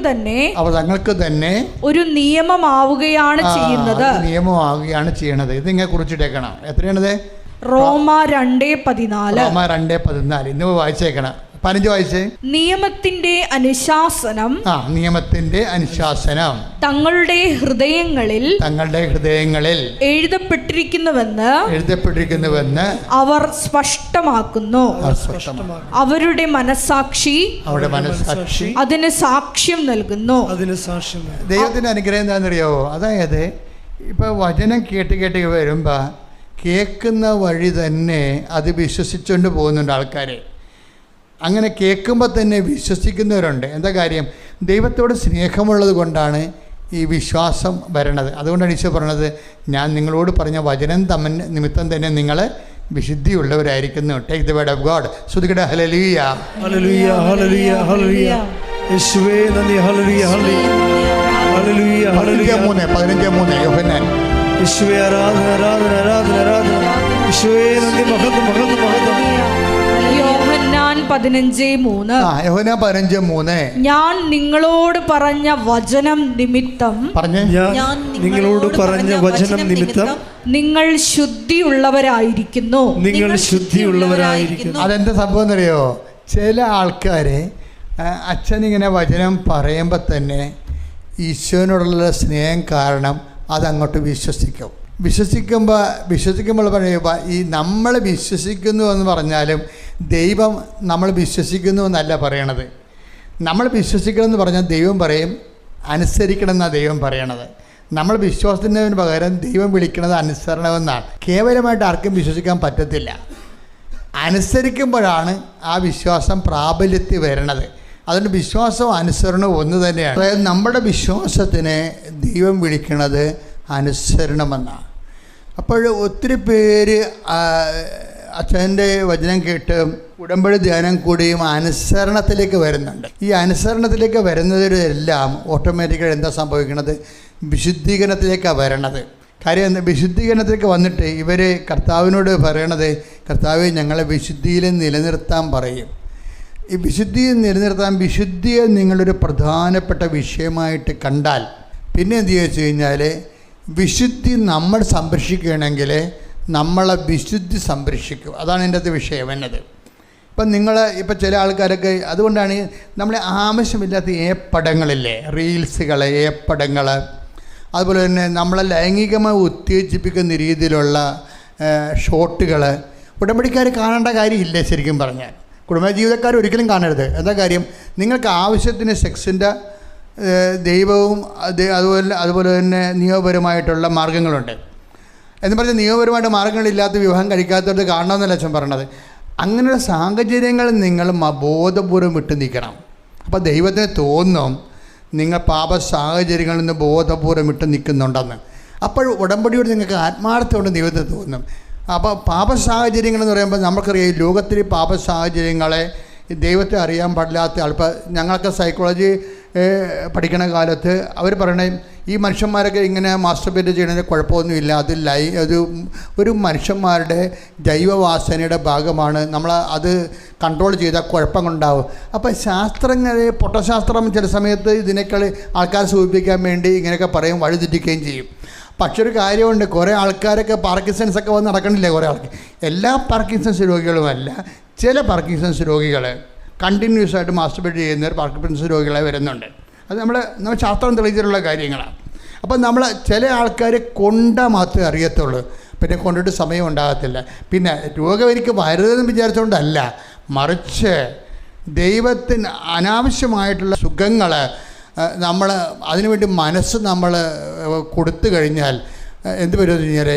തന്നെ ഒരു നിയമമാവുകയാണ് ചെയ്യുന്നത്. നിയമമാവുകയാണ് ചെയ്യണത്. ഇത് ഇങ്ങനെ കുറിച്ചിട്ടേക്കണം. എത്രയാണത്? റോമ 2:14. റോമ 2:14. ഇന്ന് വായിച്ചേക്കണം. 15 വായിച്ചേ. നിയമത്തിന്റെ അനുശാസനം തങ്ങളുടെ ഹൃദയങ്ങളിൽ എഴുതപ്പെട്ടിരിക്കുന്നുവെന്ന് അവർ സ്പഷ്ടമാക്കുന്നു. അവരുടെ മനസാക്ഷി അതിന് സാക്ഷ്യം നൽകുന്നു. ദൈവത്തിന്റെ അനുഗ്രഹം എന്താണെന്നറിയാവോ? അതായത് ഇപ്പൊ വചനം കേട്ട് വരുമ്പോ കേൾക്കുന്ന വഴി തന്നെ അത് വിശ്വസിച്ചുകൊണ്ട് പോകുന്നുണ്ട് ആൾക്കാർ. അങ്ങനെ കേൾക്കുമ്പോൾ തന്നെ വിശ്വസിക്കുന്നവരുണ്ട്. എന്താ കാര്യം? ദൈവത്തോട് സ്നേഹമുള്ളത് കൊണ്ടാണ് ഈ വിശ്വാസം വരണത്. അതുകൊണ്ടാണ് ഈശോ പറഞ്ഞത്, ഞാൻ നിങ്ങളോട് പറഞ്ഞ വചനം നിമിത്തം തന്നെ നിങ്ങൾ വിശുദ്ധിയുള്ളവരായിരിക്കുന്നു. Take the word of God. ശ്രുതികട്ടെ ഹല്ലേലൂയ ഹല്ലേലൂയ ഹല്ലേലൂയ ഹല്ലേലൂയ. യേശുവേ നന്ദി. ഹല്ലേലൂയ ഹല്ലേലൂയ ഹല്ലേലൂയ. 15:3 യോഹന്നാൻ. യേശുവേ ആരാധന ആരാധന ആരാധന ആരാധന. യേശുവേ നന്ദി. മഹത്വം മഹത്വം മഹത്വം. യോഹന്നാൻ 15:3. യോഹന്നാൻ 15:3. ഞാൻ നിങ്ങളോട് പറഞ്ഞ വചനം നിമിത്തം നിങ്ങൾ ശുദ്ധിയുള്ളവരായിരിക്കുന്നു. അതെന്താ സംഭവം എന്നറിയോ? ചില ആൾക്കാര് അച്ഛനിങ്ങനെ വചനം പറയുമ്പോൾ തന്നെ ഈശോനോടുള്ള സ്നേഹം കാരണം അതങ്ങോട്ട് വിശ്വസിക്കുമ്പോൾ പറയുമ്പോൾ ഈ നമ്മൾ വിശ്വസിക്കുന്നു എന്ന് പറഞ്ഞാലും ദൈവം നമ്മൾ വിശ്വസിക്കുന്നു എന്നല്ല പറയണത്. നമ്മൾ വിശ്വസിക്കണമെന്ന് പറഞ്ഞാൽ ദൈവം പറയും അനുസരിക്കണമെന്നാണ് ദൈവം പറയണത്. നമ്മൾ വിശ്വാസത്തിന് പകരം ദൈവം വിളിക്കുന്നത് അനുസരണമെന്നാണ്. കേവലമായിട്ട് ആർക്കും വിശ്വസിക്കാൻ പറ്റത്തില്ല. അനുസരിക്കുമ്പോഴാണ് ആ വിശ്വാസം പ്രാബല്യത്തിൽ വരണത്. അതുകൊണ്ട് വിശ്വാസവും അനുസരണവും ഒന്ന് തന്നെയാണ്. അതായത് നമ്മുടെ വിശ്വാസത്തിനെ ദൈവം വിളിക്കുന്നത് അനുസരണമെന്നാണ്. അപ്പോൾ ഒത്തിരി പേര് അച്ഛൻ്റെ വചനം കേട്ട് ഉടമ്പടി ധ്യാനം കൂടിയും അനുസരണത്തിലേക്ക് വരുന്നുണ്ട്. ഈ അനുസരണത്തിലേക്ക് വരുന്നതിലെല്ലാം ഓട്ടോമാറ്റിക്കായി എന്താ സംഭവിക്കുന്നത്? വിശുദ്ധീകരണത്തിലേക്കാണ് വരണത്. കാര്യം വിശുദ്ധീകരണത്തിലേക്ക് വന്നിട്ട് ഇവർ കർത്താവിനോട് പറയണത്, കർത്താവെ ഞങ്ങളെ വിശുദ്ധിയിൽ നിലനിർത്താൻ പറയും. ഈ വിശുദ്ധിയെ നിലനിർത്താൻ, വിശുദ്ധിയെ നിങ്ങളൊരു പ്രധാനപ്പെട്ട വിഷയമായിട്ട് കണ്ടാൽ പിന്നെ എന്ത് ചോദിച്ചു കഴിഞ്ഞാൽ, വിശുദ്ധി നമ്മൾ സംരക്ഷിക്കുകയാണെങ്കിൽ നമ്മളെ വിശുദ്ധി സംരക്ഷിക്കും. അതാണ് എൻ്റെ അത് വിഷയം എന്നത്. ഇപ്പം ചില ആൾക്കാരൊക്കെ അതുകൊണ്ടാണ് നമ്മളെ ആവശ്യമില്ലാത്ത ഏപ്പടങ്ങളില്ലേ, റീൽസുകൾ, ഏപ്പടങ്ങൾ, അതുപോലെ തന്നെ നമ്മളെ ലൈംഗികമായി ഉത്തേജിപ്പിക്കുന്ന രീതിയിലുള്ള ഷോട്ടുകൾ ഉടമ്പടിക്കാർ കാണേണ്ട കാര്യമില്ല. ശരിക്കും പറഞ്ഞാൽ കുടുംബജീവിതക്കാർ ഒരിക്കലും കാണരുത്. എന്താ കാര്യം? നിങ്ങൾക്ക് ആവശ്യത്തിന് സെക്സിൻ്റെ ദൈവവും അതുപോലെ തന്നെ നിയമപരമായിട്ടുള്ള മാർഗങ്ങളുണ്ട്. എന്ന് പറഞ്ഞാൽ നിയമപരമായിട്ട് മാർഗങ്ങളില്ലാത്ത വിവാഹം കഴിക്കാത്തവർക്ക് കാണണമെന്നല്ല അച്ഛൻ പറഞ്ഞത്. അങ്ങനെയുള്ള സാഹചര്യങ്ങൾ നിങ്ങൾ ബോധപൂർവ്വം വിട്ടു നിൽക്കണം. അപ്പോൾ ദൈവത്തിന് തോന്നും നിങ്ങൾ പാപ സാഹചര്യങ്ങളിൽ നിന്ന് ബോധപൂർവ്വം വിട്ടു നിൽക്കുന്നുണ്ടെന്ന്. അപ്പോൾ ഉടമ്പടിയോട് നിങ്ങൾക്ക് ആത്മാർത്ഥമുണ്ട് ദൈവത്തിന് തോന്നും. അപ്പോൾ പാപ സാഹചര്യങ്ങളെന്ന് പറയുമ്പോൾ നമുക്കറിയാം ഈ ലോകത്തിൽ പാപ സാഹചര്യങ്ങളെ ദൈവത്തെ അറിയാൻ പാടില്ലാത്ത ആൾ. ഇപ്പോൾ ഞങ്ങളൊക്കെ സൈക്കോളജി പഠിക്കണ കാലത്ത് അവർ പറയണേ ഈ മനുഷ്യന്മാരൊക്കെ ഇങ്ങനെ മാസ്റ്റർബേറ്റ് ചെയ്യണതിന് കുഴപ്പമൊന്നുമില്ല, അത് ഒരു മനുഷ്യന്മാരുടെ ജൈവവാസനയുടെ ഭാഗമാണ്, നമ്മൾ അത് കൺട്രോൾ ചെയ്താൽ കുഴപ്പങ്ങളുണ്ടാവും. അപ്പോൾ പൊട്ടശാസ്ത്രം ചില സമയത്ത് ഇതിനേക്കാൾ ആൾക്കാരെ സൂചിപ്പിക്കാൻ വേണ്ടി ഇങ്ങനെയൊക്കെ പറയും, വഴിതെറ്റിക്കുകയും ചെയ്യും. പക്ഷെ ഒരു കാര്യമുണ്ട്, കുറേ ആൾക്കാരൊക്കെ പാർക്കിൻസൺസൊക്കെ വന്ന് നടക്കണില്ലേ, കുറേ ആൾക്ക്. എല്ലാ പാർക്കിൻസൺസ് രോഗികളുമല്ല, ചില പാർക്കിൻസൺസ് രോഗികൾ കണ്ടിന്യൂസ് ആയിട്ട് മാസ്റ്റർബേറ്റ് ചെയ്യുന്നവർ പാർക്കിൻസൺസ് രോഗികളെ വരുന്നുണ്ട്. അത് നമ്മൾ ശാസ്ത്രം തെളിയിച്ചിട്ടുള്ള കാര്യങ്ങളാണ്. അപ്പം നമ്മൾ ചില ആൾക്കാർ കൊണ്ടാൽ മാത്രമേ അറിയത്തുള്ളൂ, പിന്നെ കൊണ്ടിട്ട് സമയം ഉണ്ടാകത്തില്ല. പിന്നെ രോഗം എനിക്ക് വരുന്നതെന്ന് വിചാരിച്ചുകൊണ്ടല്ല, മറിച്ച് ദൈവത്തിന് അനാവശ്യമായിട്ടുള്ള സുഖങ്ങൾ നമ്മൾ അതിനുവേണ്ടി മനസ്സ് നമ്മൾ കൊടുത്തു കഴിഞ്ഞാൽ എന്ത് വരുമെന്ന് കഴിഞ്ഞാൽ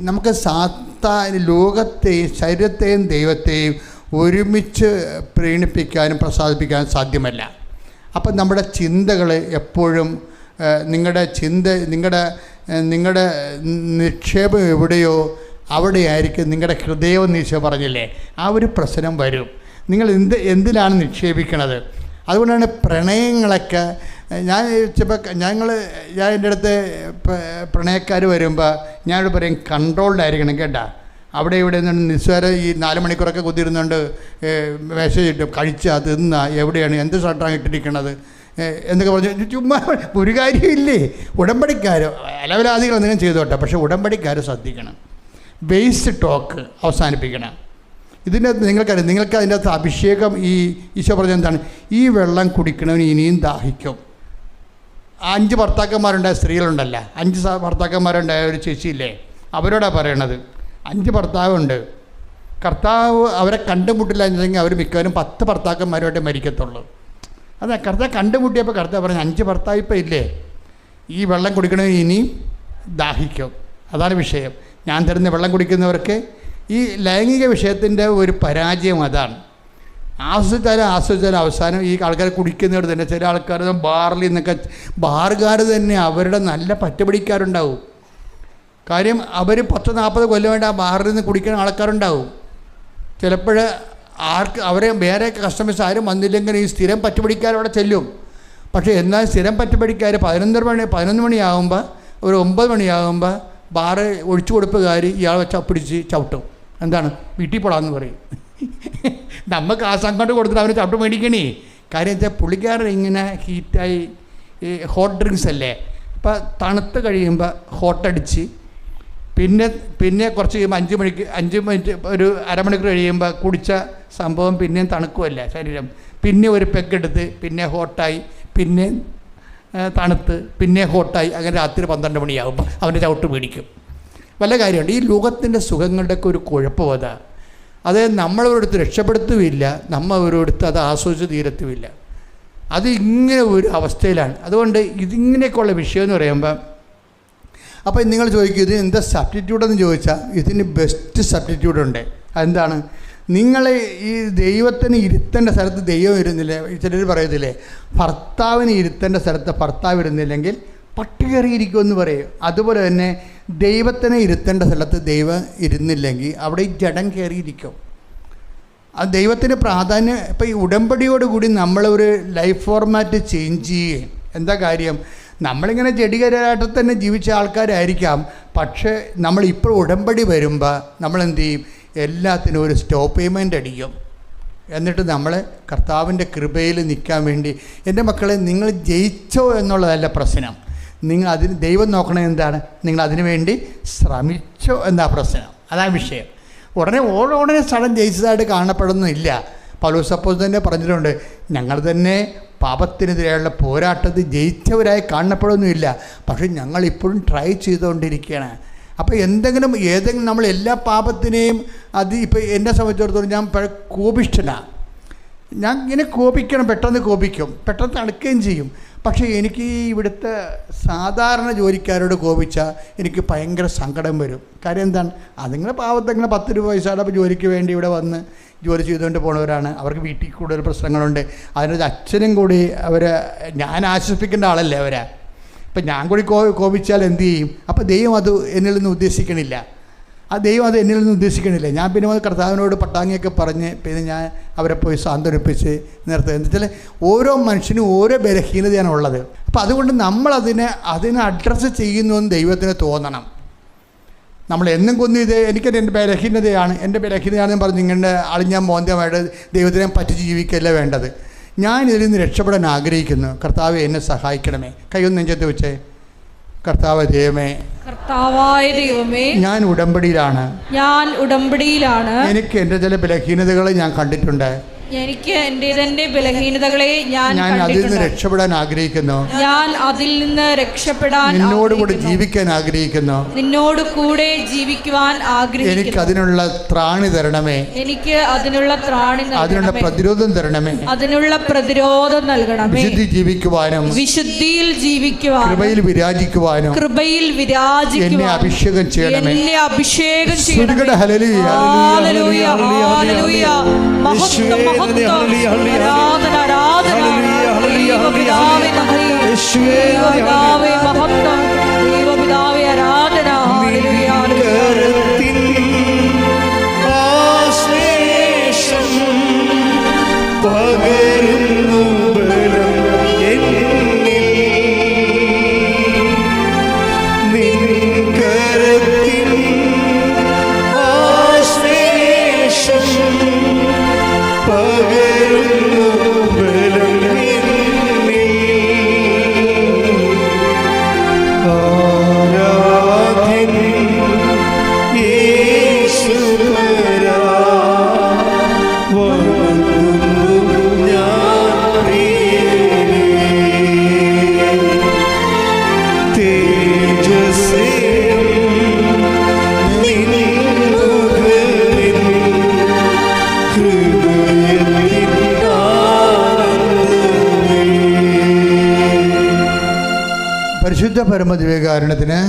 നമുക്ക് ലോകത്തെയും ശരീരത്തെയും ദൈവത്തെയും ഒരുമിച്ച് പ്രീണിപ്പിക്കാനും പ്രസാദിപ്പിക്കാനും സാധ്യമല്ല. അപ്പം നമ്മുടെ ചിന്തകൾ എപ്പോഴും നിങ്ങളുടെ നിക്ഷേപം എവിടെയോ അവിടെയായിരിക്കും നിങ്ങളുടെ ഹൃദയം നീശോ പറഞ്ഞില്ലേ, ആ ഒരു പ്രശ്നം വരും. നിങ്ങൾ എന്തിലാണ് നിക്ഷേപിക്കണത്? അതുകൊണ്ടാണ് പ്രണയങ്ങളൊക്കെ ഞാൻ എൻ്റെ അടുത്ത് പ്രണയക്കാർ വരുമ്പോൾ ഞാനോട് പറയും കൺട്രോൾഡ് ആയിരിക്കണം കേട്ടോ. അവിടെ ഇവിടെ നിസ്സാര ഈ 4 മണിക്കൂറൊക്കെ കുത്തിയിരുന്നുകൊണ്ട് മെസ്സേജ് ഇട്ട് കഴിച്ചാൽ തിന്ന എവിടെയാണ് എന്ത് ഷർട്ടാണ് ഇട്ടിരിക്കണത് എന്നൊക്കെ പറഞ്ഞു. ചുമ്മാ ഒരു കാര്യമില്ലേ. ഉടമ്പടിക്കാർ അലവലാദികൾ എന്തെങ്കിലും ചെയ്തോട്ടെ, പക്ഷേ ഉടമ്പടിക്കാർ ശ്രദ്ധിക്കണം. ബേസ് ടോക്ക് അവസാനിപ്പിക്കണം. ഇതിൻ്റെ അകത്ത് നിങ്ങൾക്കറിയാം, നിങ്ങൾക്ക് അതിൻ്റെ അകത്ത് അഭിഷേകം ഈശോ പറഞ്ഞ എന്താണ്, ഈ വെള്ളം കുടിക്കണവന് ഇനിയും ദാഹിക്കും. 5 ഭർത്താക്കന്മാരുണ്ടായ സ്ത്രീകളുണ്ടല്ല, 5 ഭർത്താക്കന്മാരുണ്ടായ ഒരു ചേച്ചിയില്ലേ, അവരോടാണ് പറയണത്. 5 ഭർത്താവുണ്ട്. കർത്താവ് അവരെ കണ്ടുമുട്ടില്ല എന്നുണ്ടെങ്കിൽ അവർ മിക്കവരും 10 ഭർത്താക്കന്മാരുമായിട്ട് മരിക്കത്തുള്ളൂ. അതെ, കർത്താവ് കണ്ടുമുട്ടിയപ്പോൾ കർത്താവ് പറഞ്ഞു 5 ഭർത്താവ് ഇപ്പം ഇല്ലേ, ഈ വെള്ളം കുടിക്കണമെങ്കിൽ ഇനിയും ദാഹിക്കും. അതാണ് വിഷയം. ഞാൻ തരുന്ന വെള്ളം കുടിക്കുന്നവർക്ക് ഈ ലൈംഗിക വിഷയത്തിൻ്റെ ഒരു പരാജയം അതാണ്. ആസ്വദിച്ചാലും അവസാനം ഈ ആൾക്കാർ കുടിക്കുന്നവർ തന്നെ, ചില ആൾക്കാർ ബാറിൽ നിന്നൊക്കെ ബാറുകാർ തന്നെ അവരുടെ നല്ല പറ്റുപിടിക്കാറുണ്ടാവും. കാര്യം അവർ 10-40 കൊല്ലമായിട്ട് ആ ബാറിൽ നിന്ന് കുടിക്കുന്ന ആൾക്കാരുണ്ടാവും. ചിലപ്പോൾ അവരെ വേറെ കസ്റ്റമേഴ്സ് ആരും വന്നില്ലെങ്കിൽ ഈ സ്ഥിരം പറ്റുപിടിക്കാരവിടെ ചെല്ലും. പക്ഷേ എന്നാൽ സ്ഥിരം പറ്റുപിടിക്കാർ 11 മണിയാകുമ്പോൾ ഒരു 9 മണിയാകുമ്പോൾ ബാറ് ഒഴിച്ചു കൊടുപ്പുകാർ ഇയാളെ പിടിച്ച് ചവിട്ടും. എന്താണ്, വീട്ടിൽ പോടാന്ന് പറയും. നമുക്ക് ആ സംഘം കൊടുത്തിട്ട് അവന് ചവിട്ട് മേടിക്കണേ. കാര്യം വെച്ചാൽ പുള്ളിക്കാരൻ ഇങ്ങനെ ഹീറ്റായി ഹോട്ട് ഡ്രിങ്ക്സ് അല്ലേ, അപ്പോൾ തണുത്ത് കഴിയുമ്പോൾ ഹോട്ടടിച്ച് പിന്നെ കുറച്ച് കഴിയുമ്പോൾ 5 മിനിറ്റ് ഒരു അരമണിക്കൂർ കഴിയുമ്പോൾ കുടിച്ച സംഭവം പിന്നെയും തണുക്കുമല്ല ശരീരം. പിന്നെ ഒരു പെക്കെടുത്ത് പിന്നെ ഹോട്ടായി, പിന്നെ തണുത്ത്, പിന്നെ ഹോട്ടായി, അങ്ങനെ രാത്രി 12 മണിയാകുമ്പോൾ അവൻ്റെ ചവിട്ട് മേടിക്കും. വല്ല കാര്യമുണ്ട്. ഈ ലോകത്തിൻ്റെ സുഖങ്ങളുടെയൊക്കെ ഒരു കുഴപ്പം അതാ. അത് നമ്മളൊരിടത്ത് രക്ഷപ്പെടുത്തുമില്ല, നമ്മളൊരിടത്ത് അത് ആസ്വദിച്ച് തീരത്തുമില്ല. അത് ഇങ്ങനെ ഒരു അവസ്ഥയിലാണ്. അതുകൊണ്ട് ഇതിങ്ങനെയൊക്കെയുള്ള വിഷയം എന്ന് പറയുമ്പോൾ, അപ്പോൾ നിങ്ങൾ ചോദിക്കും ഇത് എന്താ സബ്സ്റ്റിറ്റ്യൂട്ടെന്ന് ചോദിച്ചാൽ ഇതിന് ബെസ്റ്റ് സബ്സ്റ്റിറ്റ്യൂട്ടുണ്ട്. അതെന്താണ്? നിങ്ങൾ ഈ ദൈവത്തിന് ഇരുത്തേണ്ട സ്ഥലത്ത് ദൈവം ഇരുന്നില്ല. ചിലർ പറയത്തില്ലേ, ഭർത്താവിന് ഇരുത്തേണ്ട സ്ഥലത്ത് ഭർത്താവ് ഇരുന്നില്ലെങ്കിൽ പട്ടി കയറിയിരിക്കുമെന്ന് പറയും. അതുപോലെ തന്നെ ദൈവത്തിനെ ഇരുത്തേണ്ട സ്ഥലത്ത് ദൈവം ഇരുന്നില്ലെങ്കിൽ അവിടെ ഈ ജഡം കയറിയിരിക്കും. ആ ദൈവത്തിന് പ്രാധാന്യം. ഇപ്പോൾ ഈ ഉടമ്പടിയോടുകൂടി നമ്മളൊരു ലൈഫ് ഫോർമാറ്റ് ചേഞ്ച് ചെയ്യുകയും. എന്താ കാര്യം? നമ്മളിങ്ങനെ ചെടികരായിട്ട് തന്നെ ജീവിച്ച ആൾക്കാരായിരിക്കാം, പക്ഷേ നമ്മളിപ്പോൾ ഉടമ്പടി വരുമ്പോൾ നമ്മളെന്ത് ചെയ്യും? എല്ലാത്തിനും ഒരു സ്റ്റോപ്പ് പേയ്മെൻ്റ് അടിക്കും. എന്നിട്ട് നമ്മൾ കർത്താവിൻ്റെ കൃപയിൽ നിൽക്കാൻ വേണ്ടി, എൻ്റെ മക്കളെ നിങ്ങൾ ജയിച്ചോ എന്നുള്ളതല്ല പ്രശ്നം, ദൈവം നോക്കണത് എന്താണ്? നിങ്ങൾ അതിനു വേണ്ടി ശ്രമിച്ചോ എന്നാ പ്രശ്നം. അതാണ് വിഷയം. ഉടനെ സ്ഥലം ജയിച്ചതായിട്ട് കാണപ്പെടുന്നില്ല. പൗലോസ് അപ്പോസ്തലൻ പറഞ്ഞിട്ടുണ്ട്, ഞങ്ങൾ തന്നെ പാപത്തിനെതിരെയുള്ള പോരാട്ടത്തിൽ ജയിച്ചവരായി കാണപ്പെടുന്നില്ല, പക്ഷേ ഞങ്ങളിപ്പോഴും ട്രൈ ചെയ്തുകൊണ്ടിരിക്കുകയാണ്. അപ്പോൾ ഏതെങ്കിലും നമ്മൾ എല്ലാ പാപത്തിനെയും ഇപ്പോൾ എന്നെ സംബന്ധിച്ചിടത്തോളം ഞാൻ കോപിഷ്ഠനാണ്. ഞാൻ ഇങ്ങനെ കോപിക്കണം, പെട്ടെന്ന് കോപിക്കും, പെട്ടെന്ന് തണുക്കുകയും ചെയ്യും. പക്ഷേ എനിക്ക് ഇവിടുത്തെ സാധാരണ ജോലിക്കാരോട് കോപിച്ചാൽ എനിക്ക് ഭയങ്കര സങ്കടം വരും. കാര്യം എന്താണ്? അതിങ്ങനെ പാവത്തങ്ങനെ 10 രൂപ പൈസയുടെ ജോലിക്ക് വേണ്ടി ഇവിടെ വന്ന് ജോലി ചെയ്തുകൊണ്ട് പോണവരാണ്. അവർക്ക് വീട്ടിൽ കൂടുതൽ പ്രശ്നങ്ങളുണ്ട്. അതിനൊരു അച്ഛനും കൂടി ഞാൻ ആശ്വസിപ്പിക്കേണ്ട ആളല്ലേ അവരെ. ഇപ്പം ഞാൻ കൂടി കോപിച്ചാൽ എന്തു ചെയ്യും? അപ്പോൾ ദൈവം അത് എന്നിൽ നിന്ന് ഉദ്ദേശിക്കണില്ല. ആ ദൈവം അത് എന്നിൽ നിന്ന് ഉദ്ദേശിക്കണില്ല. ഞാൻ പിന്നെ അത് കർത്താവിനോട് പട്ടാങ്ങിയൊക്കെ പറഞ്ഞ് പിന്നെ ഞാൻ അവരെ പോയി സാന്ത്വനിപ്പിച്ച് നിർത്തുക. എന്ന് വെച്ചാൽ ഓരോ മനുഷ്യനും ഓരോ ബലഹീനതയാണ് ഉള്ളത്. അപ്പം അതുകൊണ്ട് നമ്മളതിനെ അഡ്രസ്സ് ചെയ്യുന്നുവെന്ന് ദൈവത്തിന് തോന്നണം. നമ്മൾ എന്നും കൊന്നു ഇത് എനിക്കത് എൻ്റെ ബലഹീനതയാണെന്ന് പറഞ്ഞ് നിങ്ങളുടെ അളിഞ്ഞ മോന്തമായിട്ട് ദൈവത്തിനെ പറ്റിച്ച് ജീവിക്കല്ല വേണ്ടത്. ഞാൻ ഇതിൽ നിന്ന് രക്ഷപ്പെടാൻ ആഗ്രഹിക്കുന്നു. കർത്താവെ എന്നെ സഹായിക്കണമേ. കൈയൊന്ന് നെഞ്ചത്ത് വെച്ചേ. കർത്താവായ ദൈവമേ, ഞാൻ ഉടമ്പടിയിലാണ്. എനിക്ക് എൻ്റെ ചില ബലഹീനതകളെ ഞാൻ കണ്ടിട്ടുണ്ട്. ഞാൻ അതിൽ നിന്ന് രക്ഷപ്പെടാൻ ആഗ്രഹിക്കുന്നു. നിന്നോട് കൂടെ ജീവിക്കാൻ ആഗ്രഹിക്കുന്നു. എനിക്ക് അതിനുള്ള ത്രാണി തരണമേ. അതിനുള്ള പ്രതിരോധം തരണമേ. വിശുദ്ധി ജീവിക്കുവാനും കൃപയിൽ വിരാജിക്കുവാനും എന്നെ അഭിഷേകം ചെയ്യണമേ. ഹല്ലേലൂയ, ഹല്ലേലൂയ, ഹല്ലേലൂയ. പരിശുദ്ധ പരമദിവ്യകാരുണ്യത്തിന്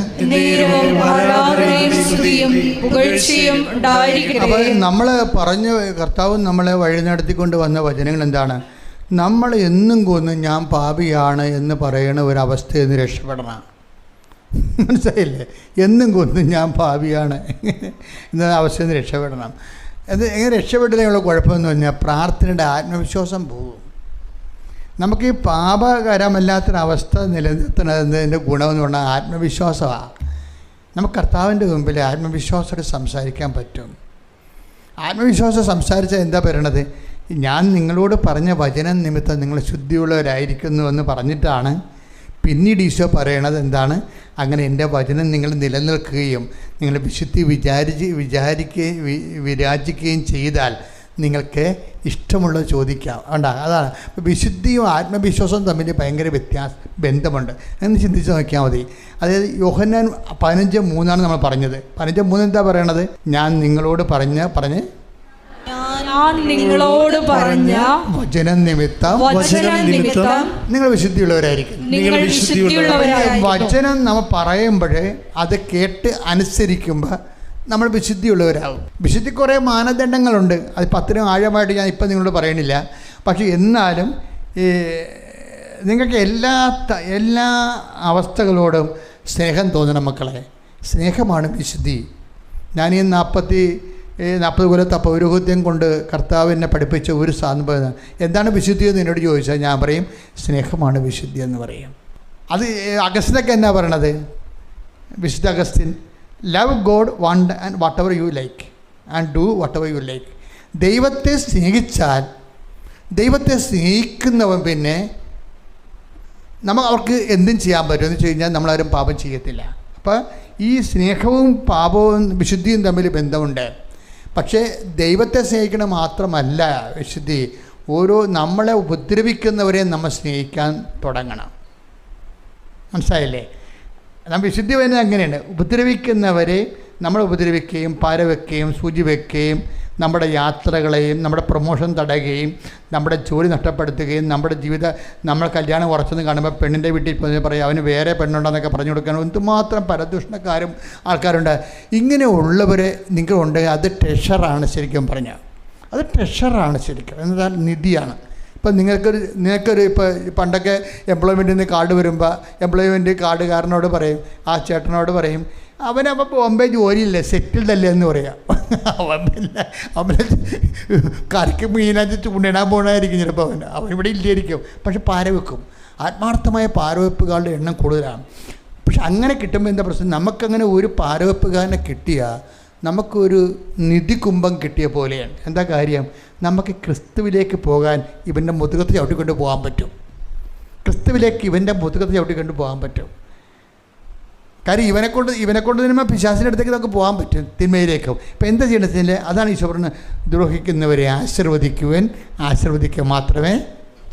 അപ്പോൾ നമ്മൾ പറഞ്ഞ കർത്താവ് നമ്മളെ വഴി നടത്തിക്കൊണ്ട് വന്ന വചനങ്ങൾ എന്താണ്? നമ്മൾ എന്നും കൊന്ന് ഞാൻ പാപിയാണ് എന്ന് പറയുന്ന ഒരവസ്ഥയിൽ നിന്ന് രക്ഷപ്പെടണം. മനസ്സിലായില്ലേ? എന്നും കൊന്ന് ഞാൻ പാപിയാണ് എന്ന അവസ്ഥയിൽ നിന്ന് രക്ഷപ്പെടണം. അത് എങ്ങനെ രക്ഷപ്പെട്ടില്ലെന്നുള്ള കുഴപ്പമെന്ന് പറഞ്ഞാൽ പ്രാർത്ഥനയുടെ ആത്മവിശ്വാസം പോകും. നമുക്ക് ഈ പാപകരമല്ലാത്തൊരവസ്ഥ നിലനിർത്തുന്നതിൻ്റെ ഗുണമെന്ന് പറഞ്ഞാൽ ആത്മവിശ്വാസമാണ്. നമുക്ക് കർത്താവിൻ്റെ മുമ്പിൽ ആത്മവിശ്വാസത്തോടെ സംസാരിക്കാൻ പറ്റും. ആത്മവിശ്വാസം സംസാരിച്ചാൽ എന്താ പറയണത്? ഞാൻ നിങ്ങളോട് പറഞ്ഞ വചനം നിമിത്തം നിങ്ങൾ ശുദ്ധിയുള്ളവരായിരിക്കുന്നുവെന്ന് പറഞ്ഞിട്ടാണ് പിന്നീട് ഈശോ പറയണത് എന്താണ്? അങ്ങനെ എൻ്റെ വചനം നിങ്ങൾ നിലനിൽക്കുകയും നിങ്ങൾ വിശുദ്ധി വിരാജിക്കുകയും ചെയ്താൽ നിങ്ങൾക്ക് ഇഷ്ടമുള്ളത് ചോദിക്കാം. അതാണ് വിശുദ്ധിയും ആത്മവിശ്വാസവും തമ്മിൽ ഭയങ്കര ബന്ധമുണ്ട് എന്ന് ചിന്തിച്ച് നോക്കിയാൽ മതി. അതായത് യോഹന്നാൻ 15:3 നമ്മൾ പറഞ്ഞത്. 15:3 എന്താ പറയണത്? ഞാൻ നിങ്ങളോട് പറഞ്ഞ വചനം നിമിത്തം നിങ്ങൾ വിശുദ്ധിയുള്ളവരായിരിക്കും. വചനം നമ്മൾ പറയുമ്പോഴേ അത് കേട്ട് അനുസരിക്കുമ്പോൾ നമ്മൾ വിശുദ്ധിയുള്ളവരാകും. വിശുദ്ധി കുറേ മാനദണ്ഡങ്ങളുണ്ട്. അത് അത്രയും ആഴമായിട്ട് ഞാൻ ഇപ്പം നിങ്ങളോട് പറയണില്ല. പക്ഷേ എന്നാലും നിങ്ങൾക്ക് എല്ലാ അവസ്ഥകളോടും സ്നേഹം തോന്നണം മക്കളെ. സ്നേഹമാണ് വിശുദ്ധി. ഞാൻ ഈ 40 കൊല്ലത്തെ പൗരോഹിത്യം കൊണ്ട് കർത്താവ് എന്നെ പഠിപ്പിച്ച ഒരു സാന്ത്വനം. എന്താണ് വിശുദ്ധി എന്ന് എന്നോട് ചോദിച്ചാൽ ഞാൻ പറയും സ്നേഹമാണ് വിശുദ്ധി എന്ന് പറയും. അത് അഗസ്റ്റിനൊക്കെ എന്നാ പറയണത്? വിശുദ്ധ Augustine, love God want and what ever you like and do what ever you like. ദൈവത്തെ സ്നേഹിച്ചാൽ, ദൈവത്തെ സ്നേഹിക്കുന്നവൻ പിന്നെ അവർക്ക് എന്തും ചെയ്യാൻ പറ്റുമെന്ന് വെച്ച് കഴിഞ്ഞാൽ നമ്മളാരും പാപം ചെയ്യത്തില്ല. അപ്പോൾ ഈ സ്നേഹവും പാപവും വിശുദ്ധിയും തമ്മിൽ ബന്ധമുണ്ട്. പക്ഷേ ദൈവത്തെ സ്നേഹിക്കണം മാത്രമല്ല വിശുദ്ധി. നമ്മളെ ഉപദ്രവിക്കുന്നവരെ നമ്മൾ സ്നേഹിക്കാൻ തുടങ്ങണം. മനസ്സിലായില്ലേ? നമ്മൾ വിശുദ്ധി വരുന്നത് അങ്ങനെയാണ്. ഉപദ്രവിക്കുന്നവരെ നമ്മൾ ഉപദ്രവിക്കുകയും പാരവെക്കുകയും സൂചി വയ്ക്കുകയും നമ്മുടെ യാത്രകളെയും നമ്മുടെ പ്രൊമോഷൻ തടയുകയും നമ്മുടെ ജോലി നഷ്ടപ്പെടുത്തുകയും നമ്മൾ കല്യാണം ഉറച്ചെന്ന് കാണുമ്പോൾ പെണ്ണിൻ്റെ വീട്ടിൽ പോയി പറയും അവന് വേറെ പെണ്ണുണ്ടെന്നൊക്കെ പറഞ്ഞു കൊടുക്കാൻ എന്തുമാത്രം പരദൂഷണക്കാരും ആൾക്കാരുണ്ട്. ഇങ്ങനെ ഉള്ളവരെ നിങ്ങളുണ്ട്. അത് ട്രെഷറാണ് ശരിക്കും പറഞ്ഞാൽ. അത് ട്രെഷറാണ് ശരിക്കും. എന്നാൽ നിധിയാണ്. ഇപ്പം നിങ്ങൾക്കൊരു ഇപ്പോൾ പണ്ടൊക്കെ എംപ്ലോയ്മെൻറ്റിൽ നിന്ന് കാർഡ് വരുമ്പോൾ എംപ്ലോയ്മെൻറ്റ് കാർഡുകാരനോട് പറയും, ആ ചേട്ടനോട് പറയും, അവനപ്പോൾ ബോംബെ ജോലിയില്ലേ, സെറ്റിൽഡല്ലേ എന്ന് പറയാം. അവൻ കറിക്ക് മീനാച്ച് ചൂണ്ടിടാൻ പോകണമായിരിക്കും ചിലപ്പോൾ അവനിവിടെ ഇല്ലായിരിക്കും. പക്ഷെ പാര വെക്കും. ആത്മാർത്ഥമായ പാരവെപ്പുകാരുടെ എണ്ണം കൂടുതലാണ്. പക്ഷെ അങ്ങനെ കിട്ടുമ്പോൾ എന്താ പ്രശ്നം, നമുക്കങ്ങനെ ഒരു പാരവെപ്പുകാരനെ കിട്ടിയാൽ നമുക്കൊരു നിധി കുംഭം കിട്ടിയ പോലെയാണ്. എന്താ കാര്യം, നമുക്ക് ക്രിസ്തുവിലേക്ക് പോകാൻ ഇവൻ്റെ മുതുകത്ത് ചവിട്ടിക്കൊണ്ട് പോകാൻ പറ്റും. ക്രിസ്തുവിലേക്ക് ഇവൻ്റെ മുതുകത്ത് ചവിട്ടിക്കൊണ്ട് പോകാൻ പറ്റും. കാര്യം ഇവനെക്കൊണ്ട് തന്നെ പിശാചിൻ്റെ അടുത്തേക്ക് നമുക്ക് പോകാൻ പറ്റും, തിന്മയിലേക്കും. ഇപ്പം എന്താ ചെയ്യേണ്ടത്, അതാണ് ഈശോ പറഞ്ഞത്, ദ്രോഹിക്കുന്നവരെ ആശീർവദിക്കുക മാത്രമേ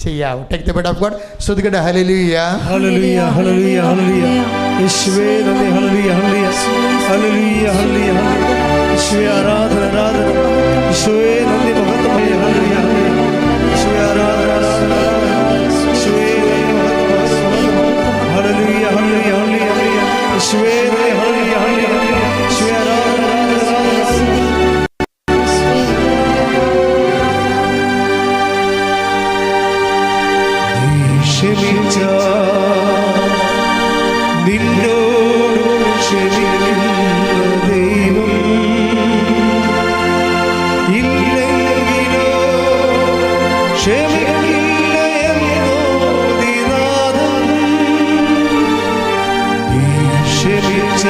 ചെയ്യാവൂ. Take the word of God. സ്തുതിക്കട്ടെ. ഹല്ലേലൂയ, ഹല്ലേലൂയ, ഹല്ലേലൂയ, ഹല്ലേലൂയ. യേശുവേ നന്ദി. ഹല്ലേലൂയ, ഹല്ലേലൂയ, ഹല്ലേലൂയ, ഹല്ലേലൂയ. യേശുവേ ആരാധന, ആരാധന. യേശുവേ നന്ദി, മഹത്വം. ഹല്ലേലൂയ, ഹല്ലേലൂയ. യേശുവേ ആരാധന, ആരാധന. യേശുവേ നന്ദി, മഹത്വം. ഹല്ലേലൂയ, ഹല്ലേലൂയ, ഹല്ലേലൂയ. യേശുവേ നന്ദി. ഹല്ലേലൂയ, ഹല്ലേലൂയ. യേശുവേ ആരാധന, ആരാധന. ക്ഷമിച്ച നിന്നോട് ക്ഷമിക്കുന്ന ദൈവം ഇല്ലെങ്കിലോ ക്ഷമിക്കില്ല എന്നോദിനാഥൻ. ക്ഷമിച്ച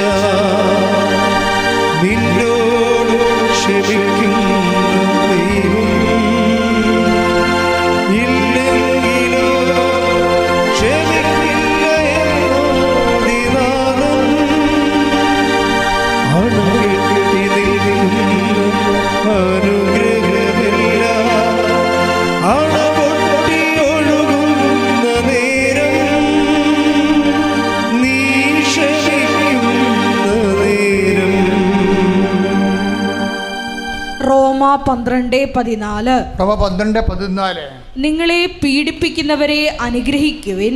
നിന്നോട് ക്ഷമിക്കുന്ന ദൈവം ഇല്ലെങ്കിലോ ക്ഷമിക്കില്ല എന്നോദിനാഥൻ. അണകെട്ടി നിൽക്കുന്ന അനുഗ്രഹമില്ല, അണപൊട്ടി ഒഴുകുന്ന നേരം, നീ ക്ഷമിക്കുന്ന നേരം. റോമ 12:14. റോമ 12:14. നിങ്ങളെ പീഡിപ്പിക്കുന്നവരെ അനുഗ്രഹിക്കുവിൻ,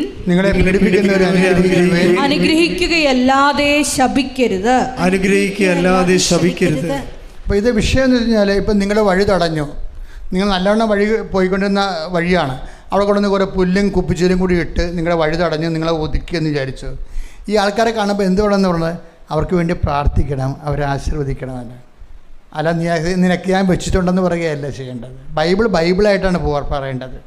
അനുഗ്രഹിക്കുകയല്ലാതെ ശപിക്കരുത്. അനുഗ്രഹിക്കുകയല്ലാതെ ശപിക്കരുത്. അപ്പോൾ ഇത് വിഷയം എന്ന് വെച്ച് കഴിഞ്ഞാൽ, ഇപ്പം നിങ്ങളുടെ വഴി തടഞ്ഞു, നിങ്ങൾ നല്ലവണ്ണം വഴി പോയിക്കൊണ്ടിരുന്ന വഴിയാണ്, അവിടെ കൊണ്ടുവന്ന് കുറേ പുല്ലും കുപ്പിച്ചിലും കൂടി ഇട്ട് നിങ്ങളുടെ വഴി തടഞ്ഞു, നിങ്ങളെ ഒതുക്കിയെന്ന് വിചാരിച്ചു. ഈ ആൾക്കാരെ കാണുമ്പോൾ എന്ത് വേണമെന്ന് പറഞ്ഞത്, അവർക്ക് വേണ്ടി പ്രാർത്ഥിക്കണം, അവരെ ആശീർവദിക്കണമെന്ന്. അല്ല നിനക്ക് ഞാൻ വെച്ചിട്ടുണ്ടെന്ന് പറയുകയല്ല ചെയ്യേണ്ടത്. ബൈബിളായിട്ടാണ് പറയേണ്ടത്.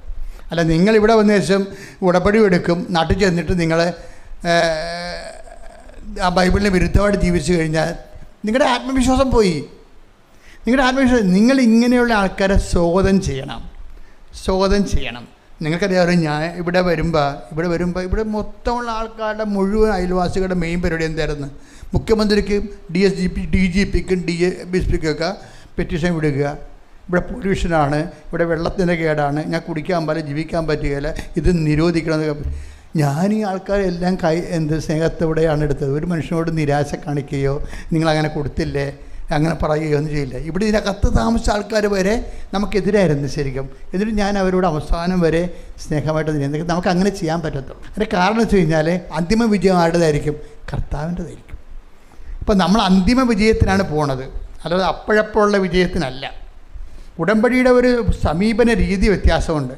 അല്ല നിങ്ങളിവിടെ വന്ന ശേഷം ഉടമ്പടി എടുക്കും, നാട്ടിൽ ചെന്നിട്ട് നിങ്ങൾ ആ ബൈബിളിന് വിരുദ്ധമായിട്ട് ജീവിച്ചു കഴിഞ്ഞാൽ നിങ്ങളുടെ ആത്മവിശ്വാസം പോയി. നിങ്ങൾ ഇങ്ങനെയുള്ള ആൾക്കാരെ സ്വാഗതം ചെയ്യണം. നിങ്ങൾക്കറിയാമല്ലോ, ഞാൻ ഇവിടെ വരുമ്പോൾ ഇവിടെ മൊത്തമുള്ള ആൾക്കാരുടെ മുഴുവൻ അയൽവാസികളുടെ മെയിൻ പരിപാടി എന്തായിരുന്നു, മുഖ്യമന്ത്രിക്കും DGPക്കും DSPക്കൊക്കെ പെറ്റീഷൻ വിടുക. ഇവിടെ പൊല്യൂഷനാണ്, ഇവിടെ വെള്ളത്തിൻ്റെ കേടാണ്, ഞാൻ കുടിക്കാൻ പാടില്ല, ജീവിക്കാൻ പറ്റുകയില്ല, ഇത് നിരോധിക്കണമെന്നൊക്കെ. ഞാൻ ഈ ആൾക്കാരെല്ലാം സ്നേഹത്തോടെയാണ് എടുത്തത്. ഒരു മനുഷ്യനോട് നിരാശ കാണിക്കുകയോ നിങ്ങളങ്ങനെ കൊടുത്തില്ലേ അങ്ങനെ പറയുകയോ ഒന്നും ചെയ്യില്ല. ഇവിടെ ഇതിനകത്ത് താമസിച്ച ആൾക്കാർ വരെ നമുക്കെതിരായിരുന്നു ശരിക്കും. എന്നിട്ട് ഞാൻ അവരോട് അവസാനം വരെ സ്നേഹമായിട്ട് എന്തെങ്കിലും നമുക്ക് അങ്ങനെ ചെയ്യാൻ പറ്റത്തുള്ളൂ. അതിൻ്റെ കാരണം വെച്ച് കഴിഞ്ഞാൽ അന്തിമ വിജയം ആരുടേതായിരിക്കും, കർത്താവിൻ്റെതായിരിക്കും. ഇപ്പം നമ്മൾ അന്തിമ വിജയത്തിനാണ് പോണത്, അല്ലാതെ അപ്പോഴപ്പോഴുള്ള വിജയത്തിനല്ല. ഉടമ്പടിയുടെ ഒരു സമീപന രീതി വ്യത്യാസമുണ്ട്.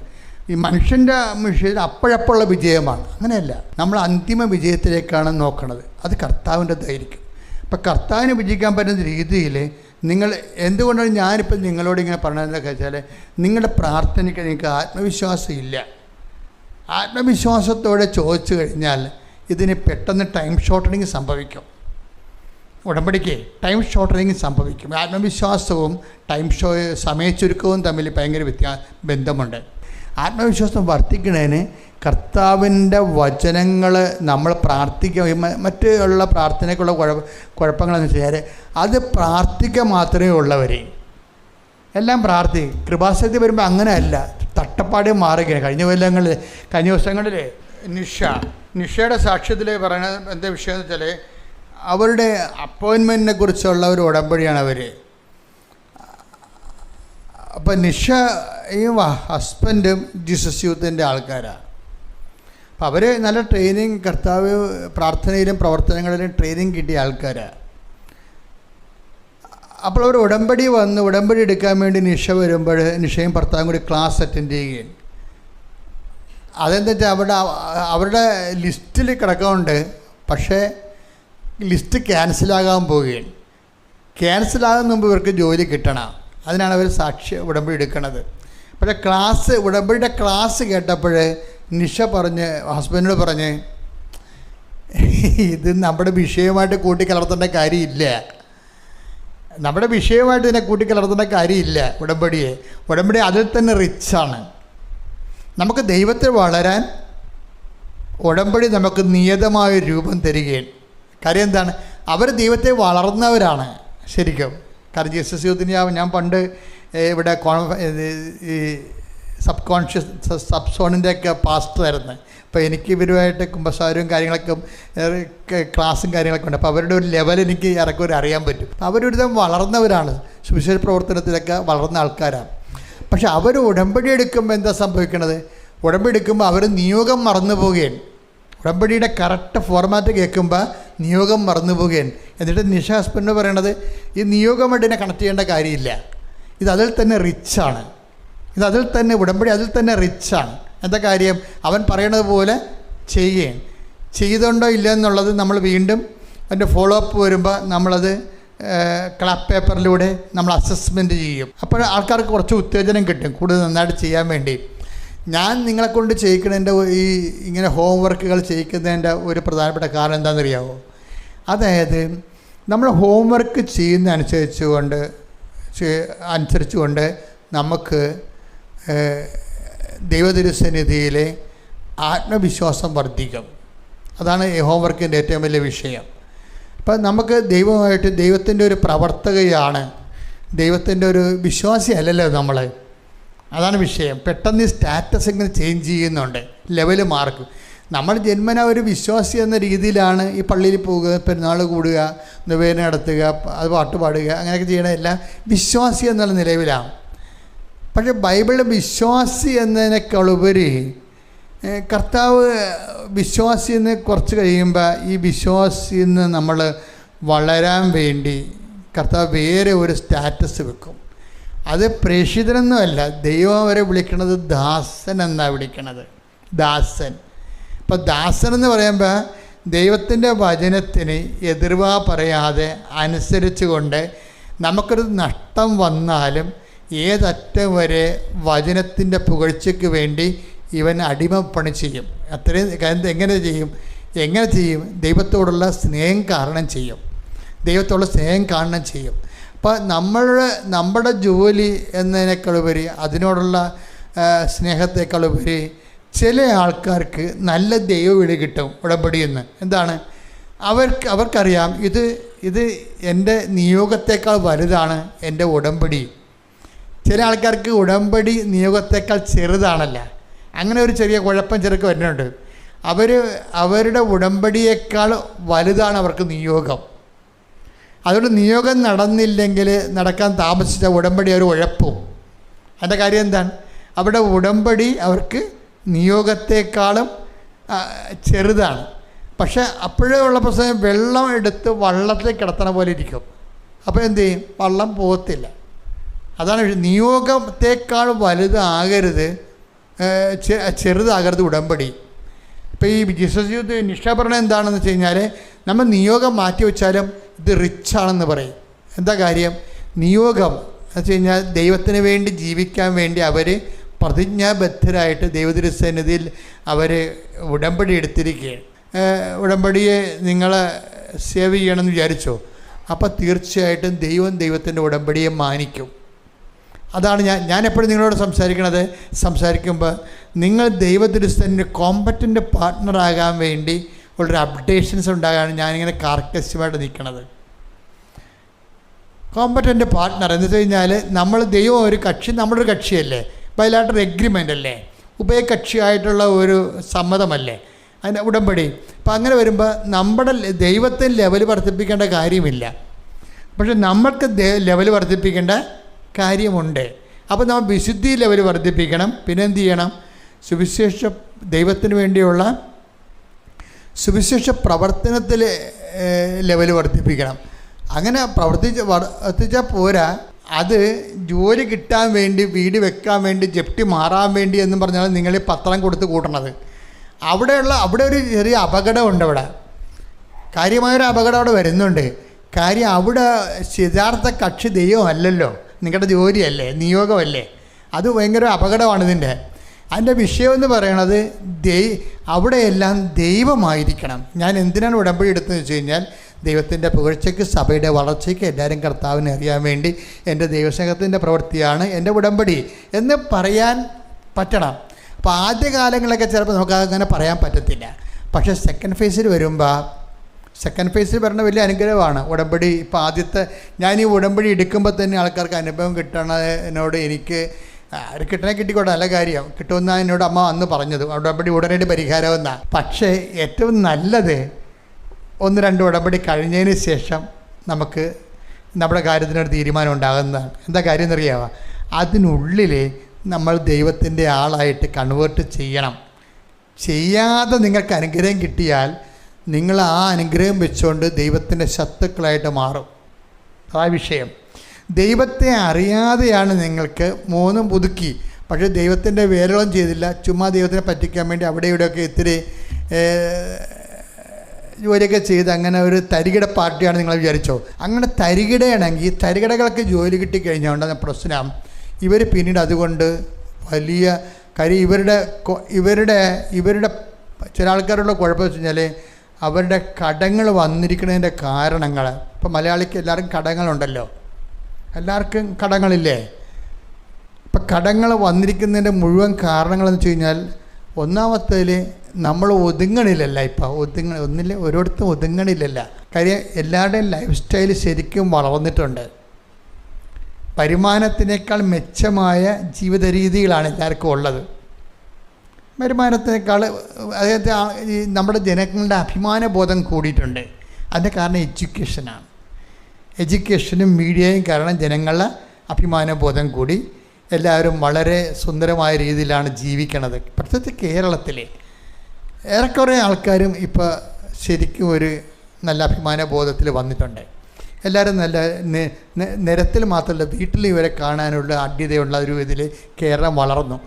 ഈ മനുഷ്യൻ്റെ വിഷയത്തിൽ അപ്പോഴപ്പോഴുള്ള വിജയമാണ്, അങ്ങനെയല്ല. നമ്മൾ അന്തിമ വിജയത്തിലേക്കാണ് നോക്കുന്നത്, അത് കർത്താവിൻ്റെതായിരിക്കും. അപ്പം കർത്താവിന് വിജയിക്കാൻ പറ്റുന്ന രീതിയിൽ നിങ്ങൾ എന്തുകൊണ്ടാണ് ഞാനിപ്പോൾ നിങ്ങളോട് ഇങ്ങനെ പറഞ്ഞതെന്നൊക്കെ വെച്ചാൽ, നിങ്ങളുടെ പ്രാർത്ഥനയ്ക്ക് നിങ്ങൾക്ക് ആത്മവിശ്വാസം ഇല്ല. ആത്മവിശ്വാസത്തോടെ ചോദിച്ചു കഴിഞ്ഞാൽ ഇതിന് പെട്ടെന്ന് ടൈം ഷോർട്ടനിങ് സംഭവിക്കും. ഉടമ്പടിക്ക് ടൈം ഷോർട്ടനിങ് സംഭവിക്കും. ആത്മവിശ്വാസവും സമയച്ചുരുക്കവും തമ്മിൽ ഭയങ്കര ബന്ധമുണ്ട്. ആത്മവിശ്വാസം വർദ്ധിക്കുന്നതിന് കർത്താവിൻ്റെ വചനങ്ങൾ നമ്മൾ പ്രാർത്ഥിക്കുക. മറ്റുള്ള പ്രാർത്ഥനയ്ക്കുള്ള കുഴപ്പങ്ങളെന്ന് വെച്ചാൽ അത് പ്രാർത്ഥിക്കുക മാത്രമേ ഉള്ളവർ എല്ലാം പ്രാർത്ഥിക്കും. കൃപാസക്തി വരുമ്പോൾ അങ്ങനെയല്ല, തട്ടപ്പാട് മാറുകയാണ്. കഴിഞ്ഞ ദിവസങ്ങളിൽ നിഷയുടെ സാക്ഷ്യത്തിൽ പറയുന്നത് എന്താ വിഷയം എന്ന് വെച്ചാൽ, അവരുടെ അപ്പോയിൻമെൻറ്റിനെ കുറിച്ചുള്ള ഒരു ഉടമ്പടിയാണ് അവർ. അപ്പം നിഷയും ഹസ്ബൻഡും ജീസസ് യൂത്തിൻ്റെ ആൾക്കാരാണ്. അപ്പം അവർ നല്ല ട്രെയിനിങ്, കർത്താവ് പ്രാർത്ഥനയിലും പ്രവർത്തനങ്ങളിലും ട്രെയിനിങ് കിട്ടിയ ആൾക്കാരാണ്. അപ്പോൾ അവർ ഉടമ്പടി എടുക്കാൻ വേണ്ടി നിഷ വരുമ്പോൾ നിഷയും ഭർത്താവും കൂടി ക്ലാസ് അറ്റൻഡ് ചെയ്യുകയാണ്. അതെന്താ വെച്ചാൽ അവരുടെ ലിസ്റ്റിൽ കിടക്കുന്നുണ്ട്, പക്ഷേ ലിസ്റ്റ് ക്യാൻസലാകാൻ പോവുകയാണ്. ക്യാൻസലാകുന്ന മുമ്പ് ഇവർക്ക് ജോലി കിട്ടണം. അതിനാണ് അവർ സാക്ഷി ഉടമ്പടി എടുക്കുന്നത്. പക്ഷേ ഉടമ്പടിയുടെ ക്ലാസ് കേട്ടപ്പോൾ നിഷ ഹസ്ബൻഡിനോട് പറഞ്ഞ് ഇത് നമ്മുടെ വിഷയമായിട്ട് കൂട്ടിക്കലർത്തേണ്ട കാര്യമില്ല, നമ്മുടെ വിഷയമായിട്ട് ഇതിനെ കൂട്ടിക്കലർത്തേണ്ട കാര്യമില്ല. ഉടമ്പടി അതിൽ തന്നെ റിച്ചാണ്. നമുക്ക് ദൈവത്തിൽ വളരാൻ ഉടമ്പടി നമുക്ക് നിയതമായ രൂപം തരികയാണ്. കാര്യം എന്താണ്? അവർ ദൈവത്തെ വളർന്നവരാണ് ശരിക്കും. കാരണം ജീസസ് യൂത്തിന് ഞാൻ പണ്ട് ഇവിടെ ഈ സബ് സോണിൻ്റെയൊക്കെ പാസ്റ്ററായിരുന്നു. അപ്പോൾ എനിക്ക് ഇവരുമായിട്ട് കുമ്പസാരവും കാര്യങ്ങളൊക്കെ ക്ലാസ്സും കാര്യങ്ങളൊക്കെ ഉണ്ട്. അപ്പോൾ അവരുടെ ഒരു ലെവൽ എനിക്ക് ഇറക്കൊരു അറിയാൻ പറ്റും. അവരൊരുതരം വളർന്നവരാണ്, സുവിശേഷ പ്രവർത്തനത്തിലൊക്കെ വളർന്ന ആൾക്കാരാണ്. പക്ഷെ അവർ ഉടമ്പടി എടുക്കുമ്പോൾ എന്താ സംഭവിക്കണത്? ഉടമ്പടി എടുക്കുമ്പോൾ അവർ നിയോഗം മറന്നു പോവുകയാണ്. ഉടമ്പടിയുടെ കറക്റ്റ് ഫോർമാറ്റ് കേൾക്കുമ്പോൾ നിയോഗം മറന്നു പോവുകയാണ്. എന്നിട്ട് നിഷ ഹസ്ബൻഡ് പറയണത് ഈ നിയോഗമായിട്ട് ഇതിനെ കണക്ട് ചെയ്യേണ്ട കാര്യമില്ല, ഇത് അതിൽ തന്നെ റിച്ചാണ്, ഉടമ്പടി അതിൽ തന്നെ റിച്ചാണ്. എന്താ കാര്യം? അവൻ പറയണത് പോലെ ചെയ്തുണ്ടോ ഇല്ല എന്നുള്ളത് നമ്മൾ വീണ്ടും അതിൻ്റെ ഫോളോ അപ്പ് വരുമ്പോൾ നമ്മളത് ക്ലാപ്പ് പേപ്പറിലൂടെ നമ്മൾ അസസ്മെൻറ്റ് ചെയ്യും. അപ്പോൾ ആൾക്കാർക്ക് കുറച്ച് ഉത്തേജനം കിട്ടും കൂടുതൽ നന്നായിട്ട് ചെയ്യാൻ വേണ്ടി. ഞാൻ നിങ്ങളെക്കൊണ്ട് ചെയ്യിക്കുന്നതിൻ്റെ ഇങ്ങനെ ഹോം വർക്കുകൾ ചെയ്യിക്കുന്നതിൻ്റെ ഒരു പ്രധാനപ്പെട്ട കാരണം എന്താണെന്നറിയാമോ? അതായത് നമ്മൾ ഹോം വർക്ക് ചെയ്യുന്ന അനുസരിച്ചുകൊണ്ട് നമുക്ക് ദൈവതിരുസന്നിധിയിലെ ആത്മവിശ്വാസം വർദ്ധിക്കും. അതാണ് ഈ ഹോം വർക്കിൻ്റെ ഏറ്റവും വലിയ വിഷയം. അപ്പം നമുക്ക് ദൈവത്തിൻ്റെ ഒരു പ്രവർത്തകയാണ്, ദൈവത്തിൻ്റെ ഒരു വിശ്വാസി അല്ലല്ലോ നമ്മൾ. അതാണ് വിഷയം. പെട്ടെന്ന് ഈ സ്റ്റാറ്റസ് ഇങ്ങനെ ചേഞ്ച് ചെയ്യുന്നുണ്ട്, ലെവൽ മാർക്ക്. നമ്മൾ ജന്മന ഒരു വിശ്വാസി എന്ന രീതിയിലാണ് ഈ പള്ളിയിൽ പോവുക, പെരുന്നാൾ കൂടുക, നിവേദന നടത്തുക, അത് പാട്ട് പാടുക, അങ്ങനെയൊക്കെ ചെയ്യണതെല്ലാം വിശ്വാസി എന്നുള്ള നിലവിലാണ്. പക്ഷേ ബൈബിളിൽ വിശ്വാസി എന്നതിനേക്കാളുപരി കർത്താവ് വിശ്വാസി എന്ന് കുറച്ച് കഴിയുമ്പോൾ ഈ വിശ്വാസിയിൽ നിന്ന് നമ്മൾ വളരാൻ വേണ്ടി കർത്താവ് വേറെ ഒരു സ്റ്റാറ്റസ് വെക്കും. അത് പ്രേക്ഷിതനൊന്നുമല്ല, ദൈവം അവരെ വിളിക്കണത് ദാസൻ എന്നാണ് വിളിക്കണത്. ദാസൻ. അപ്പോൾ ദാസൻ എന്ന് പറയുമ്പോൾ ദൈവത്തിൻ്റെ വചനത്തിന് എതിർവാ പറയാതെ അനുസരിച്ചുകൊണ്ട് നമുക്കൊരു നഷ്ടം വന്നാലും ഏതറ്റം വരെ വചനത്തിൻ്റെ പുകഴ്ചയ്ക്ക് വേണ്ടി ഇവൻ അടിമപ്പണി ചെയ്യും. അത്രയും എങ്ങനെ ചെയ്യും? ദൈവത്തോടുള്ള സ്നേഹം കാരണം ചെയ്യും. അപ്പോൾ നമ്മുടെ ജോലി എന്നതിനേക്കാളുപരി, അതിനോടുള്ള സ്നേഹത്തെക്കാളുപരി ചില ആൾക്കാർക്ക് നല്ല ദൈവവിളി കിട്ടും ഉടമ്പടിയിൽ നിന്ന്. എന്താണ്? അവർക്കറിയാം ഇത് എൻ്റെ നിയോഗത്തേക്കാൾ വലുതാണ് എൻ്റെ ഉടമ്പടി. ചില ആൾക്കാർക്ക് ഉടമ്പടി നിയോഗത്തേക്കാൾ ചെറുതാണല്ല. അങ്ങനെ ഒരു ചെറിയ കുഴപ്പം ചെറുക്ക് വരുന്നുണ്ട്. അവരുടെ ഉടമ്പടിയേക്കാൾ വലുതാണ് അവർക്ക് നിയോഗം. അതുകൊണ്ട് നിയോഗം നടന്നില്ലെങ്കിൽ, നടക്കാൻ താമസിച്ച ഉടമ്പടി അവർ ഉഴപ്പും. അതിൻ്റെ കാര്യം എന്താണ്? അവിടെ ഉടമ്പടി അവർക്ക് നിയോഗത്തെക്കാളും ചെറുതാണ്. പക്ഷേ അപ്പോഴേ ഉള്ള പ്രശ്നം, വെള്ളം എടുത്ത് വള്ളത്തിലേക്ക് കിടത്തണ പോലെ ഇരിക്കും. അപ്പോൾ എന്ത് ചെയ്യും? വള്ളം പോകത്തില്ല. അതാണ് നിയോഗത്തെക്കാൾ വലുതാകരുത്, ചെറുതാകരുത് ഉടമ്പടി. ഇപ്പോൾ ഈ ജീസസ് യൂത്ത് നിഷ്ഠാപരണം എന്താണെന്ന് വെച്ച് കഴിഞ്ഞാൽ, നമ്മൾ നിയോഗം മാറ്റി വെച്ചാലും ഇത് റിച്ചാണെന്ന് പറയും. എന്താ കാര്യം? നിയോഗം എന്ന് വെച്ച് കഴിഞ്ഞാൽ ദൈവത്തിന് വേണ്ടി ജീവിക്കാൻ വേണ്ടി അവർ പ്രതിജ്ഞാബദ്ധരായിട്ട് ദൈവതിരുസന്നിധിയിൽ അവർ ഉടമ്പടി എടുത്തിരിക്കുകയാണ്. ഉടമ്പടിയെ നിങ്ങൾ സേവ് ചെയ്യണമെന്ന് വിചാരിച്ചോ? അപ്പോൾ തീർച്ചയായിട്ടും ദൈവത്തിൻ്റെ ഉടമ്പടിയെ മാനിക്കും. അതാണ് ഞാനെപ്പോഴും നിങ്ങളോട് സംസാരിക്കുമ്പോൾ നിങ്ങൾ ദൈവതിരുസന്നിധിൻ്റെ കോമ്പറ്റൻ്റ് പാർട്ട്ണറാകാൻ വേണ്ടി ഉള്ളൊരു അപ്ഡേഷൻസ് ഉണ്ടാകാനാണ് ഞാനിങ്ങനെ കാർക്കസ്യമായിട്ട് നിൽക്കുന്നത്. കോമ്പറ്റൻ്റ് പാർട്ട്ണർ എന്ന് വെച്ച് കഴിഞ്ഞാൽ ദൈവം ഒരു കക്ഷി, നമ്മളൊരു കക്ഷിയല്ലേ, ബൈലാറ്ററൽ എഗ്രിമെൻ്റ് അല്ലേ, ഉഭയകക്ഷിയായിട്ടുള്ള ഒരു സമ്മതമല്ലേ അതിൻ്റെ ഉടമ്പടി. അപ്പം അങ്ങനെ വരുമ്പോൾ നമ്മുടെ ദൈവത്തിന് ലെവൽ വർദ്ധിപ്പിക്കേണ്ട കാര്യമില്ല, പക്ഷെ നമ്മൾക്ക് ലെവൽ വർദ്ധിപ്പിക്കേണ്ട കാര്യമുണ്ട്. അപ്പോൾ നമ്മൾ വിശുദ്ധി ലെവൽ വർദ്ധിപ്പിക്കണം. പിന്നെ എന്ത് ചെയ്യണം? ദൈവത്തിന് വേണ്ടിയുള്ള സുവിശേഷ പ്രവർത്തനത്തിൽ ലെവൽ വർദ്ധിപ്പിക്കണം. അങ്ങനെ വർദ്ധിച്ചാൽ പോരാ, അത് ജോലി കിട്ടാൻ വേണ്ടി, വീട് വെക്കാൻ വേണ്ടി, ജപ്തി മാറാൻ വേണ്ടി എന്നും പറഞ്ഞാൽ നിങ്ങൾ പത്രം കൊടുത്ത് കൂട്ടണത്. അവിടെ ഒരു ചെറിയ അപകടമുണ്ട്. അവിടെ കാര്യമായൊരു അപകടം അവിടെ വരുന്നുണ്ട്. കാര്യം അവിടെ യഥാർത്ഥ കക്ഷി ദൈവമല്ലല്ലോ, നിങ്ങളുടെ ജോലിയല്ലേ, നിയോഗമല്ലേ. അത് ഭയങ്കര അപകടമാണ് ഇതിൻ്റെ. അതിൻ്റെ വിഷയമെന്ന് പറയണത് അവിടെയെല്ലാം ദൈവമായിരിക്കണം. ഞാൻ എന്തിനാണ് ഉടമ്പടി എടുത്തതെന്ന് വെച്ച് കഴിഞ്ഞാൽ, ദൈവത്തിൻ്റെ പുകഴ്ചയ്ക്ക്, സഭയുടെ വളർച്ചയ്ക്ക്, എല്ലാവരും കർത്താവിനെ അറിയാൻ വേണ്ടി എൻ്റെ ദൈവസ്നേഹത്തിൻ്റെ പ്രവൃത്തിയാണ് എൻ്റെ ഉടമ്പടി എന്ന് പറയാൻ പറ്റണം. അപ്പോൾ ആദ്യകാലങ്ങളൊക്കെ ചിലപ്പോൾ നമുക്ക് അങ്ങനെ പറയാൻ പറ്റത്തില്ല. പക്ഷേ സെക്കൻഡ് ഫേസിൽ വരുന്ന വലിയ അനുഗ്രഹമാണ് ഉടമ്പടി. ഇപ്പോൾ ഞാൻ ഈ ഉടമ്പടി എടുക്കുമ്പോൾ തന്നെ ആൾക്കാർക്ക് അനുഭവം കിട്ടണതിനോട് എനിക്ക് കിട്ടിക്കോട്ടെ, നല്ല കാര്യം കിട്ടുമെന്നാണ് എന്നോട് അമ്മ അന്ന് പറഞ്ഞത്. ഉടമ്പടി ഉടനടി പരിഹാരമെന്നാണ്. പക്ഷേ ഏറ്റവും നല്ലത് 1-2 ഉടമ്പടി കഴിഞ്ഞതിന് ശേഷം നമുക്ക് നമ്മുടെ കാര്യത്തിനൊരു തീരുമാനം ഉണ്ടാകുന്നതാണ്. എന്താ കാര്യം എന്നറിയാമോ? അതിനുള്ളിൽ നമ്മൾ ദൈവത്തിൻ്റെ ആളായിട്ട് കൺവേർട്ട് ചെയ്യണം. ചെയ്യാതെ നിങ്ങൾക്ക് അനുഗ്രഹം കിട്ടിയാൽ നിങ്ങൾ ആ അനുഗ്രഹം വെച്ചുകൊണ്ട് ദൈവത്തിൻ്റെ ശത്രുക്കളായിട്ട് മാറും. ആ വിഷയം. ദൈവത്തെ അറിയാതെയാണ് നിങ്ങൾക്ക് 3 പുതുക്കി, പക്ഷേ ദൈവത്തിൻ്റെ വേരോളം ചെയ്തില്ല. ചുമ്മാ ദൈവത്തിനെ പറ്റിക്കാൻ വേണ്ടി അവിടെ ഇവിടെയൊക്കെ ഇത്തിരി ജോലിയൊക്കെ ചെയ്ത് അങ്ങനെ ഒരു തരികിട പാർട്ടിയാണ് നിങ്ങൾ വിചാരിച്ചോ. അങ്ങനെ തരികിടയാണെങ്കിൽ തരികിടകളൊക്കെ ജോലി കിട്ടിക്കഴിഞ്ഞാൽ ഉണ്ടാകുന്ന പ്രശ്നം, ഇവർ പിന്നീട് അതുകൊണ്ട് വലിയ കാര്യം ഇവരുടെ ചില ആൾക്കാരുള്ള കുഴപ്പം വെച്ച് കഴിഞ്ഞാൽ അവരുടെ കടങ്ങൾ വന്നിരിക്കുന്നതിൻ്റെ കാരണങ്ങൾ. ഇപ്പോൾ മലയാളിക്ക് എല്ലാവർക്കും കടങ്ങളുണ്ടല്ലോ, എല്ലാവർക്കും കടങ്ങളില്ലേ. ഇപ്പം കടങ്ങൾ വന്നിരിക്കുന്നതിൻ്റെ മുഴുവൻ കാരണങ്ങളെന്ന് വെച്ച് കഴിഞ്ഞാൽ, ഒന്നാമത്തേൽ നമ്മൾ ഒതുങ്ങണില്ലല്ല. ഇപ്പം ഒരിടത്തും ഒതുങ്ങണില്ലല്ല. കാര്യം എല്ലാവരുടെയും ലൈഫ് സ്റ്റൈൽ ശരിക്കും വളർന്നിട്ടുണ്ട്. വരുമാനത്തിനേക്കാൾ മെച്ചമായ ജീവിത രീതികളാണ് എല്ലാവർക്കും ഉള്ളത്. വരുമാനത്തിനേക്കാൾ അതായത് നമ്മുടെ ജനങ്ങളുടെ അഭിമാനബോധം കൂടിയിട്ടുണ്ട്. അതിൻ്റെ കാരണം എഡ്യൂക്കേഷനും മീഡിയയും കാരണം ജനങ്ങളുടെ അഭിമാനബോധം കൂടി എല്ലാവരും വളരെ സുന്ദരമായ രീതിയിലാണ് ജീവിക്കണത്. പ്രത്യേകിച്ച് കേരളത്തിൽ ഏറെക്കുറെ ആൾക്കാരും ഇപ്പോൾ ശരിക്കും ഒരു നല്ല അഭിമാനബോധത്തിൽ വന്നിട്ടുണ്ട്. എല്ലാവരും നല്ല നിരത്തിൽ മാത്രമല്ല വീട്ടിൽ ഇവരെ കാണാനുള്ള ആഢ്യതയുള്ള ഒരു ഇതിൽ കേരളം വളർന്നു.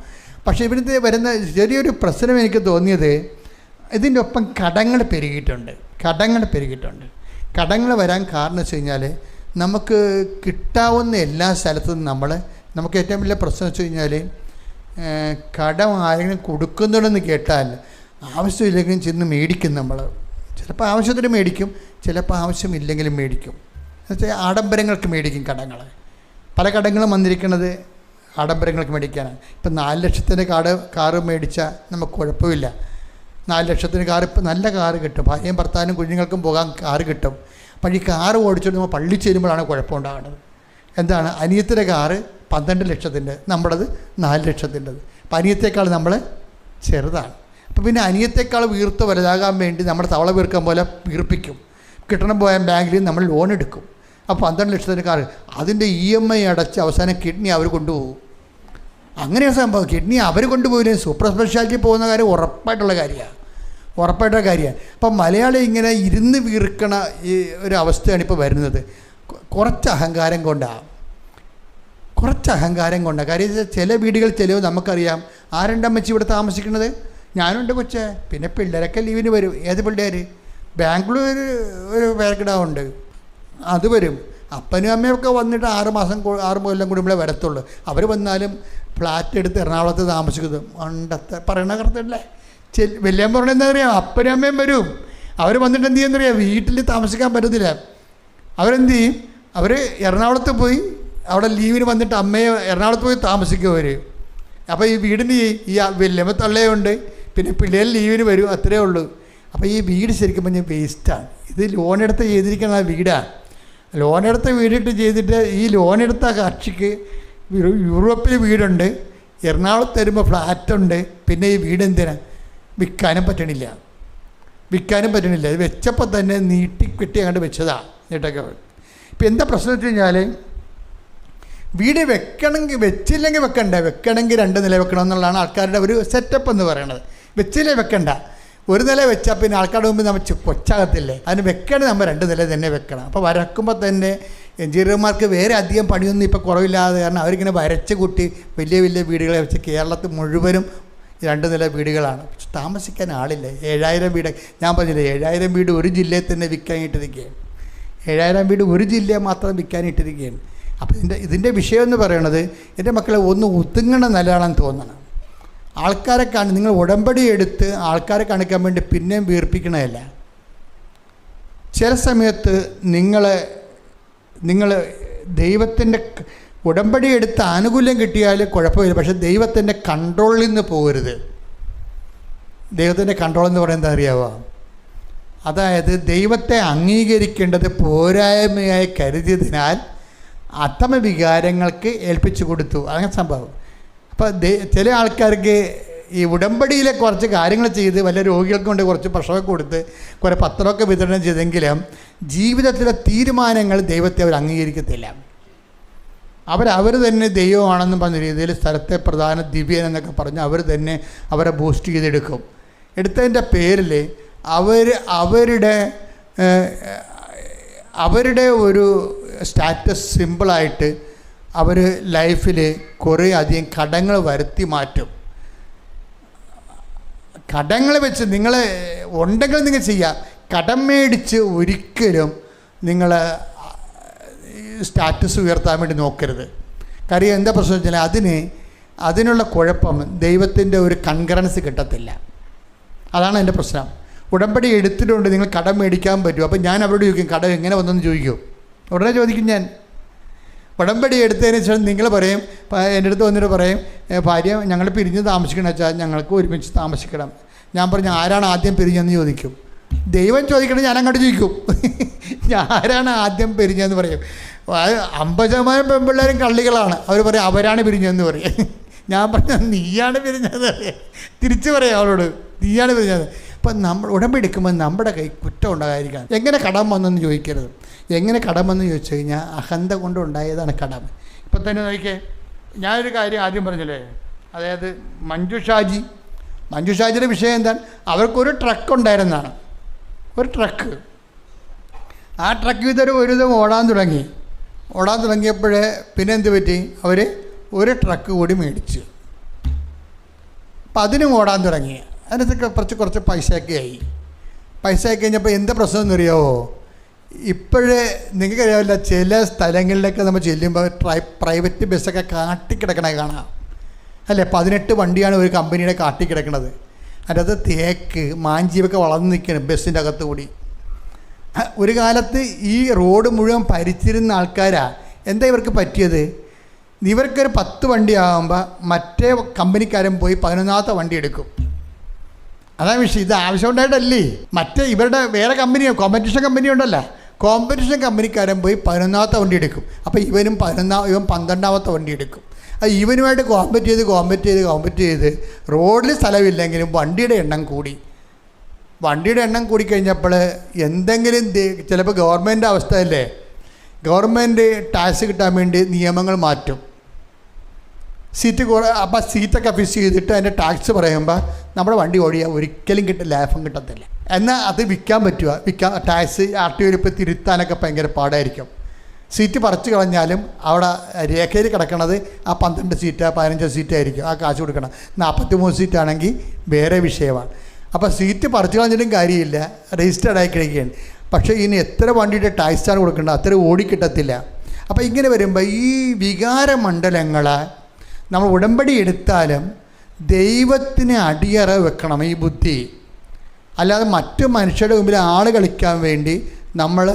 പക്ഷേ ഇവിടുത്തെ വരുന്ന ചെറിയൊരു പ്രശ്നം എനിക്ക് തോന്നിയത്, ഇതിൻ്റെ ഒപ്പം കടങ്ങൾ പെരുകിയിട്ടുണ്ട്. കടങ്ങൾ വരാൻ കാരണം വെച്ച് കഴിഞ്ഞാൽ, നമുക്ക് കിട്ടാവുന്ന എല്ലാ സ്ഥലത്തും നമുക്ക് ഏറ്റവും വലിയ പ്രശ്നം വെച്ച് കഴിഞ്ഞാൽ, കടം ആരെങ്കിലും കൊടുക്കുന്നുണ്ടെന്ന് കേട്ടാൽ ആവശ്യമില്ലെങ്കിലും ചെന്ന് മേടിക്കും. നമ്മൾ ചിലപ്പോൾ ആവശ്യത്തിന് മേടിക്കും, ചിലപ്പോൾ ആവശ്യമില്ലെങ്കിലും മേടിക്കും. എന്നുവെച്ചാൽ ആഡംബരങ്ങൾക്ക് മേടിക്കും കടങ്ങൾ. പല കടങ്ങളും വന്നിരിക്കുന്നത് ആഡംബരങ്ങൾക്ക് മേടിക്കാനാണ്. ഇപ്പം 4 ലക്ഷത്തിൻ്റെ കാറ് മേടിച്ചാൽ നമുക്ക് കുഴപ്പമില്ല. 4 ലക്ഷത്തിന് കാറ്, ഇപ്പം നല്ല കാറ് കിട്ടും, ഭാര്യയും ഭർത്താവിനും കുഞ്ഞുങ്ങൾക്കും പോകാൻ കാറ് കിട്ടും. പക്ഷേ ഈ കാറ് ഓടിച്ചിട്ട് നമ്മൾ പള്ളി ചേരുമ്പോഴാണ് കുഴപ്പമുണ്ടാകുന്നത്. എന്താണ്, അനിയത്തിൻ്റെ കാറ് 12 ലക്ഷത്തിൻ്റെ, നമ്മുടേത് 4 ലക്ഷത്തിൻ്റെത്. അപ്പം അനിയത്തേക്കാൾ നമ്മൾ ചെറുതാണ്. അപ്പോൾ പിന്നെ അനിയത്തേക്കാൾ വീർത്ത് വലുതാകാൻ വേണ്ടി നമ്മുടെ തവള വീർക്കാൻ പോലെ വീർപ്പിക്കും. കിട്ടണം പോയ ബാങ്കിൽ നമ്മൾ ലോൺ എടുക്കും. അപ്പോൾ 12 ലക്ഷത്തിൻ്റെ കാറ്, അതിൻ്റെ EMI അടച്ച് അവസാനം കിഡ്നി അവർ കൊണ്ടുപോകും. അങ്ങനെയാണ് സംഭവം. കിഡ്നി അവർ കൊണ്ടുപോയില്ലേ, സൂപ്പർ സ്പെഷ്യാലിറ്റി പോകുന്ന കാര്യം ഉറപ്പായിട്ടുള്ള കാര്യമാണ്. അപ്പം മലയാളി ഇങ്ങനെ ഇരുന്ന് വീർക്കണ ഈ ഒരു അവസ്ഥയാണ് ഇപ്പോൾ വരുന്നത്. കുറച്ച് അഹങ്കാരം കൊണ്ടാണ്. കാര്യം ചില വീടുകൾ ചിലവ് നമുക്കറിയാം. ആരുണ്ടമ്മച്ചി ഇവിടെ താമസിക്കുന്നത്? ഞാനുണ്ട് കൊച്ചേ. പിന്നെ പിള്ളേരൊക്കെ ലീവിന് വരും. ഏത് പിള്ളേർ? ബാംഗ്ലൂർ ഒരു പേർക്കിടാവുണ്ട്, അത് വരും. അപ്പനും അമ്മയൊക്കെ വന്നിട്ട് 6 കൊല്ലം കൂടുമ്പോഴേ വരത്തുള്ളൂ. അവർ വന്നാലും ഫ്ലാറ്റ് എടുത്ത് എറണാകുളത്ത് താമസിക്കുന്നത് പണ്ടത്തെ പറയണ കറുത്തല്ലേ. വലിയ പറഞ്ഞ എന്താ പറയുക, അപ്പനും അമ്മയും വരും. അവർ വന്നിട്ട് എന്ത് ചെയ്യുന്ന പറയുക, വീട്ടിൽ താമസിക്കാൻ പറ്റത്തില്ല. അവരെന്ത് ചെയ്യും, അവർ എറണാകുളത്ത് പോയി അവിടെ ലീവിന് വന്നിട്ട് അമ്മയെ എറണാകുളത്ത് പോയി താമസിക്കും അവർ. അപ്പോൾ ഈ വീടിന് ഈ വലിയമ്മ തള്ളയുണ്ട്, പിന്നെ പിള്ളേർ ലീവിന് വരും, അത്രയേ ഉള്ളൂ. അപ്പോൾ ഈ വീട് ശരിക്കും പറഞ്ഞാൽ വേസ്റ്റാണ്. ഇത് ലോണെടുത്ത് ചെയ്തിരിക്കുന്ന വീടാണ്. ലോണെടുത്ത് വീടിട്ട് ചെയ്തിട്ട് ഈ ലോണെടുത്ത കക്ഷിക്ക് യൂറോപ്പിൽ വീടുണ്ട്, എറണാകുളത്ത് വരുമ്പോൾ ഫ്ലാറ്റുണ്ട്. പിന്നെ ഈ വീട് എന്തിനാ വിൽക്കാനും പറ്റണില്ല. ഇത് വെച്ചപ്പോൾ തന്നെ നീട്ടിക്കെട്ടി അങ്ങോട്ട് വെച്ചതാണ് നീട്ടൊക്കെ. ഇപ്പം എന്താ പ്രശ്നം വെച്ച് കഴിഞ്ഞാൽ, വീട് വെച്ചില്ലെങ്കിൽ വെക്കണമെങ്കിൽ 2 നില വെക്കണം എന്നുള്ളതാണ് ആൾക്കാരുടെ ഒരു സെറ്റപ്പ് എന്ന് പറയുന്നത്. വെച്ചില്ലേ വെക്കണ്ട. 1 നില വെച്ചാൽ പിന്നെ ആൾക്കാരുടെ മുമ്പ് നമ്മൾ കൊച്ചാകത്തില്ലേ. അതിന് വെക്കണേ നമ്മൾ 2 നില തന്നെ വെക്കണം. അപ്പോൾ വരക്കുമ്പോൾ തന്നെ എഞ്ചിനീയർമാർക്ക് വേറെ അധികം പണിയൊന്നും ഇപ്പോൾ കുറവില്ലാതെ കാരണം അവരിങ്ങനെ വരച്ച് കൂട്ടി വലിയ വീടുകളെ വെച്ച് കേരളത്തിൽ മുഴുവനും 2 നില വീടുകളാണ്. പക്ഷെ താമസിക്കാൻ ആളില്ല. 7000 വീട് ഞാൻ പറഞ്ഞില്ലേ, 7000 വീട് ഒരു ജില്ലയിൽ തന്നെ വിൽക്കാനിട്ടിരിക്കുകയാണ്. 7000 വീട് ഒരു ജില്ല മാത്രം വിൽക്കാനിട്ടിരിക്കുകയാണ്. അപ്പോൾ ഇതിൻ്റെ വിഷയം എന്ന് പറയുന്നത്, എൻ്റെ മക്കളെ ഒന്ന് ഒതുങ്ങണ നിലയാണെന്ന് തോന്നണം. ആൾക്കാരെ നിങ്ങൾ ഉടമ്പടി എടുത്ത് ആൾക്കാരെ കാണിക്കാൻ വേണ്ടി പിന്നെയും വീർപ്പിക്കണമല്ല. ചില സമയത്ത് നിങ്ങൾ ദൈവത്തിൻ്റെ ഉടമ്പടി എടുത്ത് ആനുകൂല്യം കിട്ടിയാൽ കുഴപ്പമില്ല, പക്ഷേ ദൈവത്തിൻ്റെ കൺട്രോളിൽ നിന്ന് പോകരുത്. ദൈവത്തിൻ്റെ കൺട്രോൾ എന്ന് പറയുന്നത് അറിയാമോ? അതായത് ദൈവത്തെ അംഗീകരിക്കേണ്ടത് പോരായ്മയായി കരുതിയതിനാൽ അധമവികാരങ്ങൾക്ക് ഏൽപ്പിച്ചു കൊടുത്തു. അങ്ങനെ സംഭവം. അപ്പോൾ ചില ആൾക്കാർക്ക് ഈ ഉടമ്പടിയിലെ കുറച്ച് കാര്യങ്ങൾ ചെയ്ത് വല്ല രോഗികൾക്ക് കൊണ്ട് കുറച്ച് ഭക്ഷണമൊക്കെ കൊടുത്ത് കുറേ പത്രമൊക്കെ വിതരണം ചെയ്തെങ്കിലും ജീവിതത്തിലെ തീരുമാനങ്ങൾ ദൈവത്തെ അവർ അംഗീകരിക്കത്തില്ല. അവർ തന്നെ ദൈവമാണെന്ന് പറഞ്ഞ രീതിയിൽ സ്ഥലത്തെ പ്രധാന ദിവ്യൻ എന്നൊക്കെ പറഞ്ഞ് അവർ തന്നെ അവരെ ബൂസ്റ്റ് ചെയ്തെടുക്കും. എടുത്തതിൻ്റെ പേരിൽ അവരുടെ ഒരു സ്റ്റാറ്റസ് സിമ്പിളായിട്ട് അവർ ലൈഫിൽ കുറേ അധികം കടങ്ങൾ വരുത്തി മാറ്റും. കടങ്ങൾ വെച്ച് നിങ്ങൾ ഉണ്ടെങ്കിൽ നിങ്ങൾ ചെയ്യാം. കടം മേടിച്ച് ഒരിക്കലും നിങ്ങൾ സ്റ്റാറ്റസ് ഉയർത്താൻ വേണ്ടി നോക്കരുത്. കാര്യം എന്താ പ്രശ്നം വെച്ചാൽ അതിനുള്ള കുഴപ്പം ദൈവത്തിൻ്റെ ഒരു കൺകറൻസ് കിട്ടത്തില്ല. അതാണ് എൻ്റെ പ്രശ്നം. ഉടമ്പടി എടുത്തിട്ടുണ്ട് നിങ്ങൾ കടം മേടിക്കാൻ പറ്റും. അപ്പം ഞാൻ അവരോട് ചോദിക്കും, കടം എങ്ങനെ വന്നെന്ന് ചോദിക്കും. ഉടനെ ചോദിക്കും ഞാൻ. ഉടമ്പടി എടുത്തതിന് ശേഷം നിങ്ങൾ പറയും, എൻ്റെ അടുത്ത് വന്നിട്ട് പറയും, ഭാര്യ ഞങ്ങൾ പിരിഞ്ഞ് താമസിക്കണം വെച്ചാൽ ഞങ്ങൾക്ക് ഒരുമിച്ച് താമസിക്കണം. ഞാൻ പറഞ്ഞു, ആരാണ് ആദ്യം പിരിഞ്ഞതെന്ന് ചോദിക്കും. ദൈവം ചോദിക്കണം, ഞാൻ അങ്ങോട്ട് ചോദിക്കും, ആരാണ് ആദ്യം പിരിഞ്ഞതെന്ന് പറയും. 50% പെൺപിള്ളേരും കള്ളികളാണ്. അവർ പറയും അവരാണ് പിരിഞ്ഞതെന്ന് പറയും. ഞാൻ പറഞ്ഞ നീയാണ് പിരിഞ്ഞത്, തിരിച്ചു പറയാം അവളോട്, നീയാണ് പിരിഞ്ഞത്. അപ്പം നമ്മൾ ഉടമ്പടി എടുക്കുമ്പോൾ നമ്മുടെ കൈ കുറ്റം ഉണ്ടാകാതിരിക്കാൻ. എങ്ങനെ കടം വന്നെന്ന് ചോദിക്കരുത്. എങ്ങനെ കടം വന്ന് ചോദിച്ചു കഴിഞ്ഞാൽ അഹന്ത കൊണ്ടുണ്ടായതാണ് കടം. ഇപ്പം തന്നെ നോക്കിയേ, ഞാനൊരു കാര്യം ആദ്യം പറഞ്ഞില്ലേ, അതായത് മഞ്ജു ഷാജിയുടെ വിഷയം എന്താണ്? അവർക്കൊരു ട്രക്ക് ഉണ്ടായിരുന്നതാണ്, ഒരു ട്രക്ക്. ആ ട്രക്ക് ഒരു വിധം ഓടാൻ തുടങ്ങിയപ്പോഴേ പിന്നെ എന്ത് പറ്റി? അവർ ഒരു ട്രക്ക് കൂടി മേടിച്ചു. അപ്പം അതിനും ഓടാൻ തുടങ്ങി. അതിനകത്ത് കുറച്ച് പൈസയൊക്കെ ആയി കഴിഞ്ഞപ്പോൾ എന്താ പ്രശ്നം എന്നറിയാമോ? ഇപ്പോഴേ നിങ്ങൾക്കറിയാവില്ല, ചില സ്ഥലങ്ങളിലൊക്കെ നമ്മൾ ചെല്ലുമ്പോൾ പ്രൈവറ്റ് ബസ്സൊക്കെ കാട്ടിക്കിടക്കണ കാണാം അല്ലേ? 18 വണ്ടിയാണ് ഒരു കമ്പനിയുടെ കാട്ടിക്കിടക്കണത്. അതിനകത്ത് തേക്ക് മാഞ്ചീവൊക്കെ വളർന്നു നിൽക്കണം ബസ്സിൻ്റെ അകത്ത് കൂടി. ഒരു കാലത്ത് ഈ റോഡ് മുഴുവൻ ഭരിച്ചിരുന്ന ആൾക്കാരാ. എന്താ ഇവർക്ക് പറ്റിയത്? ഇവർക്കൊരു 10 വണ്ടി ആകുമ്പോൾ മറ്റേ കമ്പനിക്കാരൻ പോയി 11ാമത്തെ വണ്ടി എടുക്കും. അതാണ് വിഷയം. ഇത് ആവശ്യമുണ്ടായിട്ടല്ലേ. മറ്റേ ഇവരുടെ വേറെ കോമ്പറ്റീഷൻ കമ്പനി ഉണ്ടല്ലോ, കോമ്പറ്റീഷൻ കമ്പനിക്കാരൻ പോയി 11ാമത്തെ വണ്ടി എടുക്കും. അപ്പോൾ ഇവൻ 12ാമത്തെ വണ്ടി എടുക്കും. അത് ഇവനുമായിട്ട് കോമ്പറ്റ് ചെയ്ത് റോഡിൽ സ്ഥലമില്ലെങ്കിലും വണ്ടിയുടെ എണ്ണം കൂടിക്കഴിഞ്ഞപ്പോൾ എന്തെങ്കിലും ചിലപ്പോൾ ഗവൺമെൻറ് അവസ്ഥയല്ലേ, ഗവൺമെൻറ് ടാക്സ് കിട്ടാൻ വേണ്ടി നിയമങ്ങൾ മാറ്റും. അപ്പോൾ സീറ്റൊക്കെ ഫിക്സ് ചെയ്തിട്ട് അതിൻ്റെ ടാക്സ് പറയുമ്പോൾ നമ്മുടെ വണ്ടി ഓടിയാൽ ഒരിക്കലും ലാഭം കിട്ടത്തില്ല. എന്നാൽ അത് വിൽക്കാൻ ടാക്സ് RTO ഇപ്പോൾ തിരുത്താനൊക്കെ ഭയങ്കര പാടായിരിക്കും. സീറ്റ് പറിച്ചു കളഞ്ഞാലും അവിടെ രേഖയിൽ കിടക്കണത് ആ 12 സീറ്റ് 15 സീറ്റായിരിക്കും. ആ കാശ് കൊടുക്കണം. 43 സീറ്റാണെങ്കിൽ വേറെ വിഷയമാണ്. അപ്പോൾ സീറ്റ് പറിച്ചു കളഞ്ഞിട്ടും കാര്യമില്ല, രജിസ്റ്റേർഡ് ആയി കഴിയുകയാണ്. പക്ഷേ ഇനി എത്ര വണ്ടിയുടെ ടാക്സാണ് കൊടുക്കേണ്ടത്, അത്ര ഓടിക്കിട്ടത്തില്ല. അപ്പോൾ ഇങ്ങനെ വരുമ്പോൾ ഈ വികാരമണ്ഡലങ്ങളെ നമ്മൾ ഉടമ്പടി എടുത്താലും ദൈവത്തിന് അടിയറ വെക്കണം ഈ ബുദ്ധി. അല്ലാതെ മറ്റു മനുഷ്യരുടെ മുമ്പിൽ ആൾ കളിക്കാൻ വേണ്ടി നമ്മൾ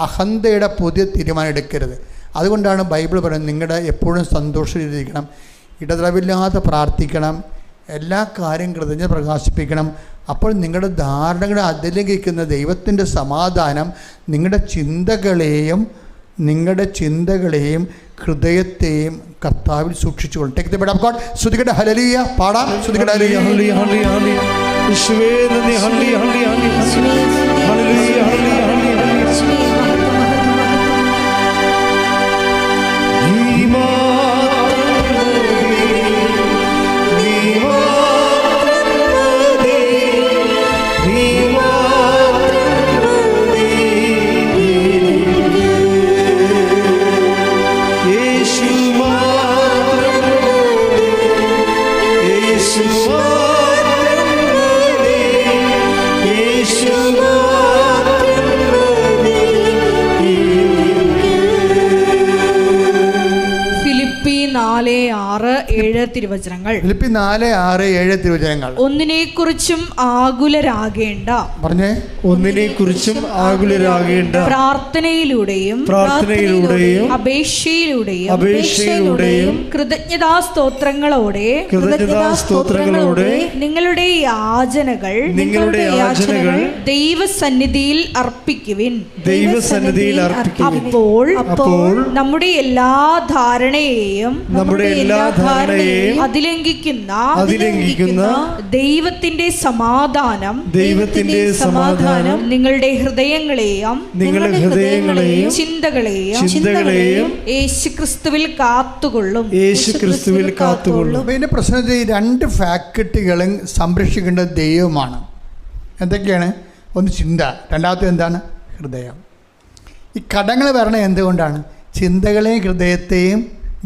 അഹന്തയുടെ പുതിയ തീരുമാനം എടുക്കരുത്. അതുകൊണ്ടാണ് ബൈബിൾ പറയുന്നത്, നിങ്ങളുടെ എപ്പോഴും സന്തോഷത്തിലിരിക്കണം, ഇടതടവില്ലാതെ പ്രാർത്ഥിക്കണം, എല്ലാ കാര്യം കൃതജ്ഞത പ്രകാശിപ്പിക്കണം. അപ്പോൾ നിങ്ങളുടെ ധാരണകളെ അതിലംഘിക്കുന്ന ദൈവത്തിൻ്റെ സമാധാനം നിങ്ങളുടെ ചിന്തകളെയും ഹൃദയത്തെയും കർത്താവിൽ സൂക്ഷിച്ചുകൊള്ളു. Take the word of God. സ്തുതിക്കട്ടെ, ഹല്ലേലൂയ പാടാം. സ്തുതിക്കട്ടെ, ഹല്ലേലൂയ, ഹല്ലേലൂയ, ഹല്ലേലൂയ, യേശുവേ നന്ദി, ഹല്ലേലൂയ, ഹല്ലേലൂയ, ഹല്ലേലൂയ, ഹല്ലേലൂയ, ഹല്ലേലൂയ. യേശു യേശു മാത്രം മതി, യേശു മാത്രം മതി എനിക്ക്. ഫിലിപ്പി 4:6-7 തിരുവചനങ്ങൾ. ഫിലിപ്പി 4:6-7 തിരുവചനങ്ങൾ. ഒന്നിനെക്കുറിച്ചും ആകുലരാകേണ്ട, പറഞ്ഞേ, ഒന്നിനെക്കുറിച്ചും ആകുലരാകേണ്ട, പ്രാർത്ഥനയിലൂടെയും അപേക്ഷയിലൂടെയും കൃതജ്ഞതാസ്തോത്രങ്ങളോടെ നിങ്ങളുടെ യാചനകൾ ദൈവസന്നിധിയിൽ അർപ്പിക്കുവിൻ. അപ്പോൾ നമ്മുടെ എല്ലാ ധാരണയെയും അതിലംഘിക്കുന്ന ദൈവത്തിന്റെ സമാധാനം നിങ്ങളുടെ ഹൃദയങ്ങളെയും ചിന്തകളെയും യേശുക്രിസ്തുവിൽ കാത്തുകൊള്ളും. അപ്പോൾ ഇതിൻ്റെ പ്രശ്നത്തിൽ ഈ രണ്ട് ഫാക്കൽറ്റികളും സംരക്ഷിക്കേണ്ടത് ദൈവമാണ്. എന്തൊക്കെയാണ്? ഒന്ന് ചിന്ത, രണ്ടാമത്തെ എന്താണ്? ഹൃദയം. ഈ കടങ്ങൾ വരണത് എന്തുകൊണ്ടാണ്? ചിന്തകളെയും ഹൃദയത്തെയും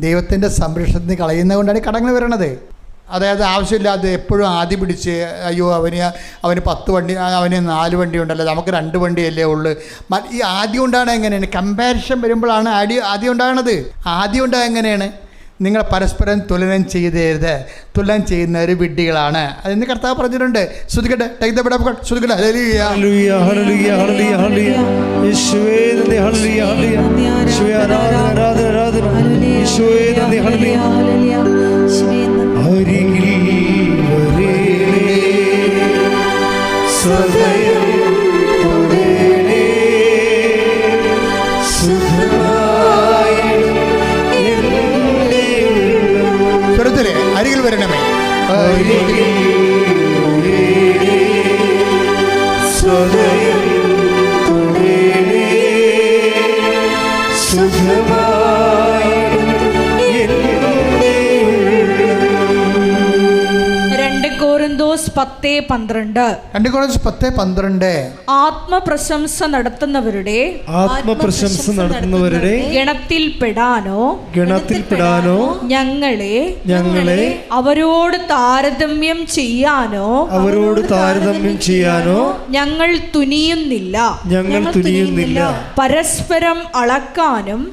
ദൈവത്തിൻ്റെ സംരക്ഷണത്തിന് കളയുന്നത് കൊണ്ടാണ് ഈ കടങ്ങൾ വരണത്. അതായത് ആവശ്യമില്ലാതെ എപ്പോഴും ആദ്യ പിടിച്ച് അയ്യോ അവന് 10 വണ്ടി, അവന് 4 വണ്ടി ഉണ്ടല്ലോ, നമുക്ക് 2 വണ്ടിയല്ലേ ഉള്ളൂ. ഈ ആദ്യം ഉണ്ടാകണത് എങ്ങനെയാണ്? കമ്പാരിഷൻ വരുമ്പോഴാണ് ആദ്യം ഉണ്ടാകണത്. ആദ്യം ഉണ്ടാകുക എങ്ങനെയാണ്? നിങ്ങൾ പരസ്പരം തുലനം ചെയ്തരുത്, തുലനം ചെയ്യുന്നവർ വിഡ്ഢികളാണ്. അതെന്ന് കർത്താവ് പറഞ്ഞിട്ടുണ്ട്. ശ്രുതിക്കട്ടെ, ശ്രുതിക്കട്ടെ. അരികിൽ വരണമേ, കൊരിന്തോസ് 10:12 ആത്മപ്രശംസ നടത്തുന്നവരുടെ ഗണത്തിൽപ്പെടാനോ ഞങ്ങളെ അവരോട് താരതമ്യം ചെയ്യാനോ ഞങ്ങൾ തുനിയുന്നില്ല. പരസ്പരം അളക്കാനും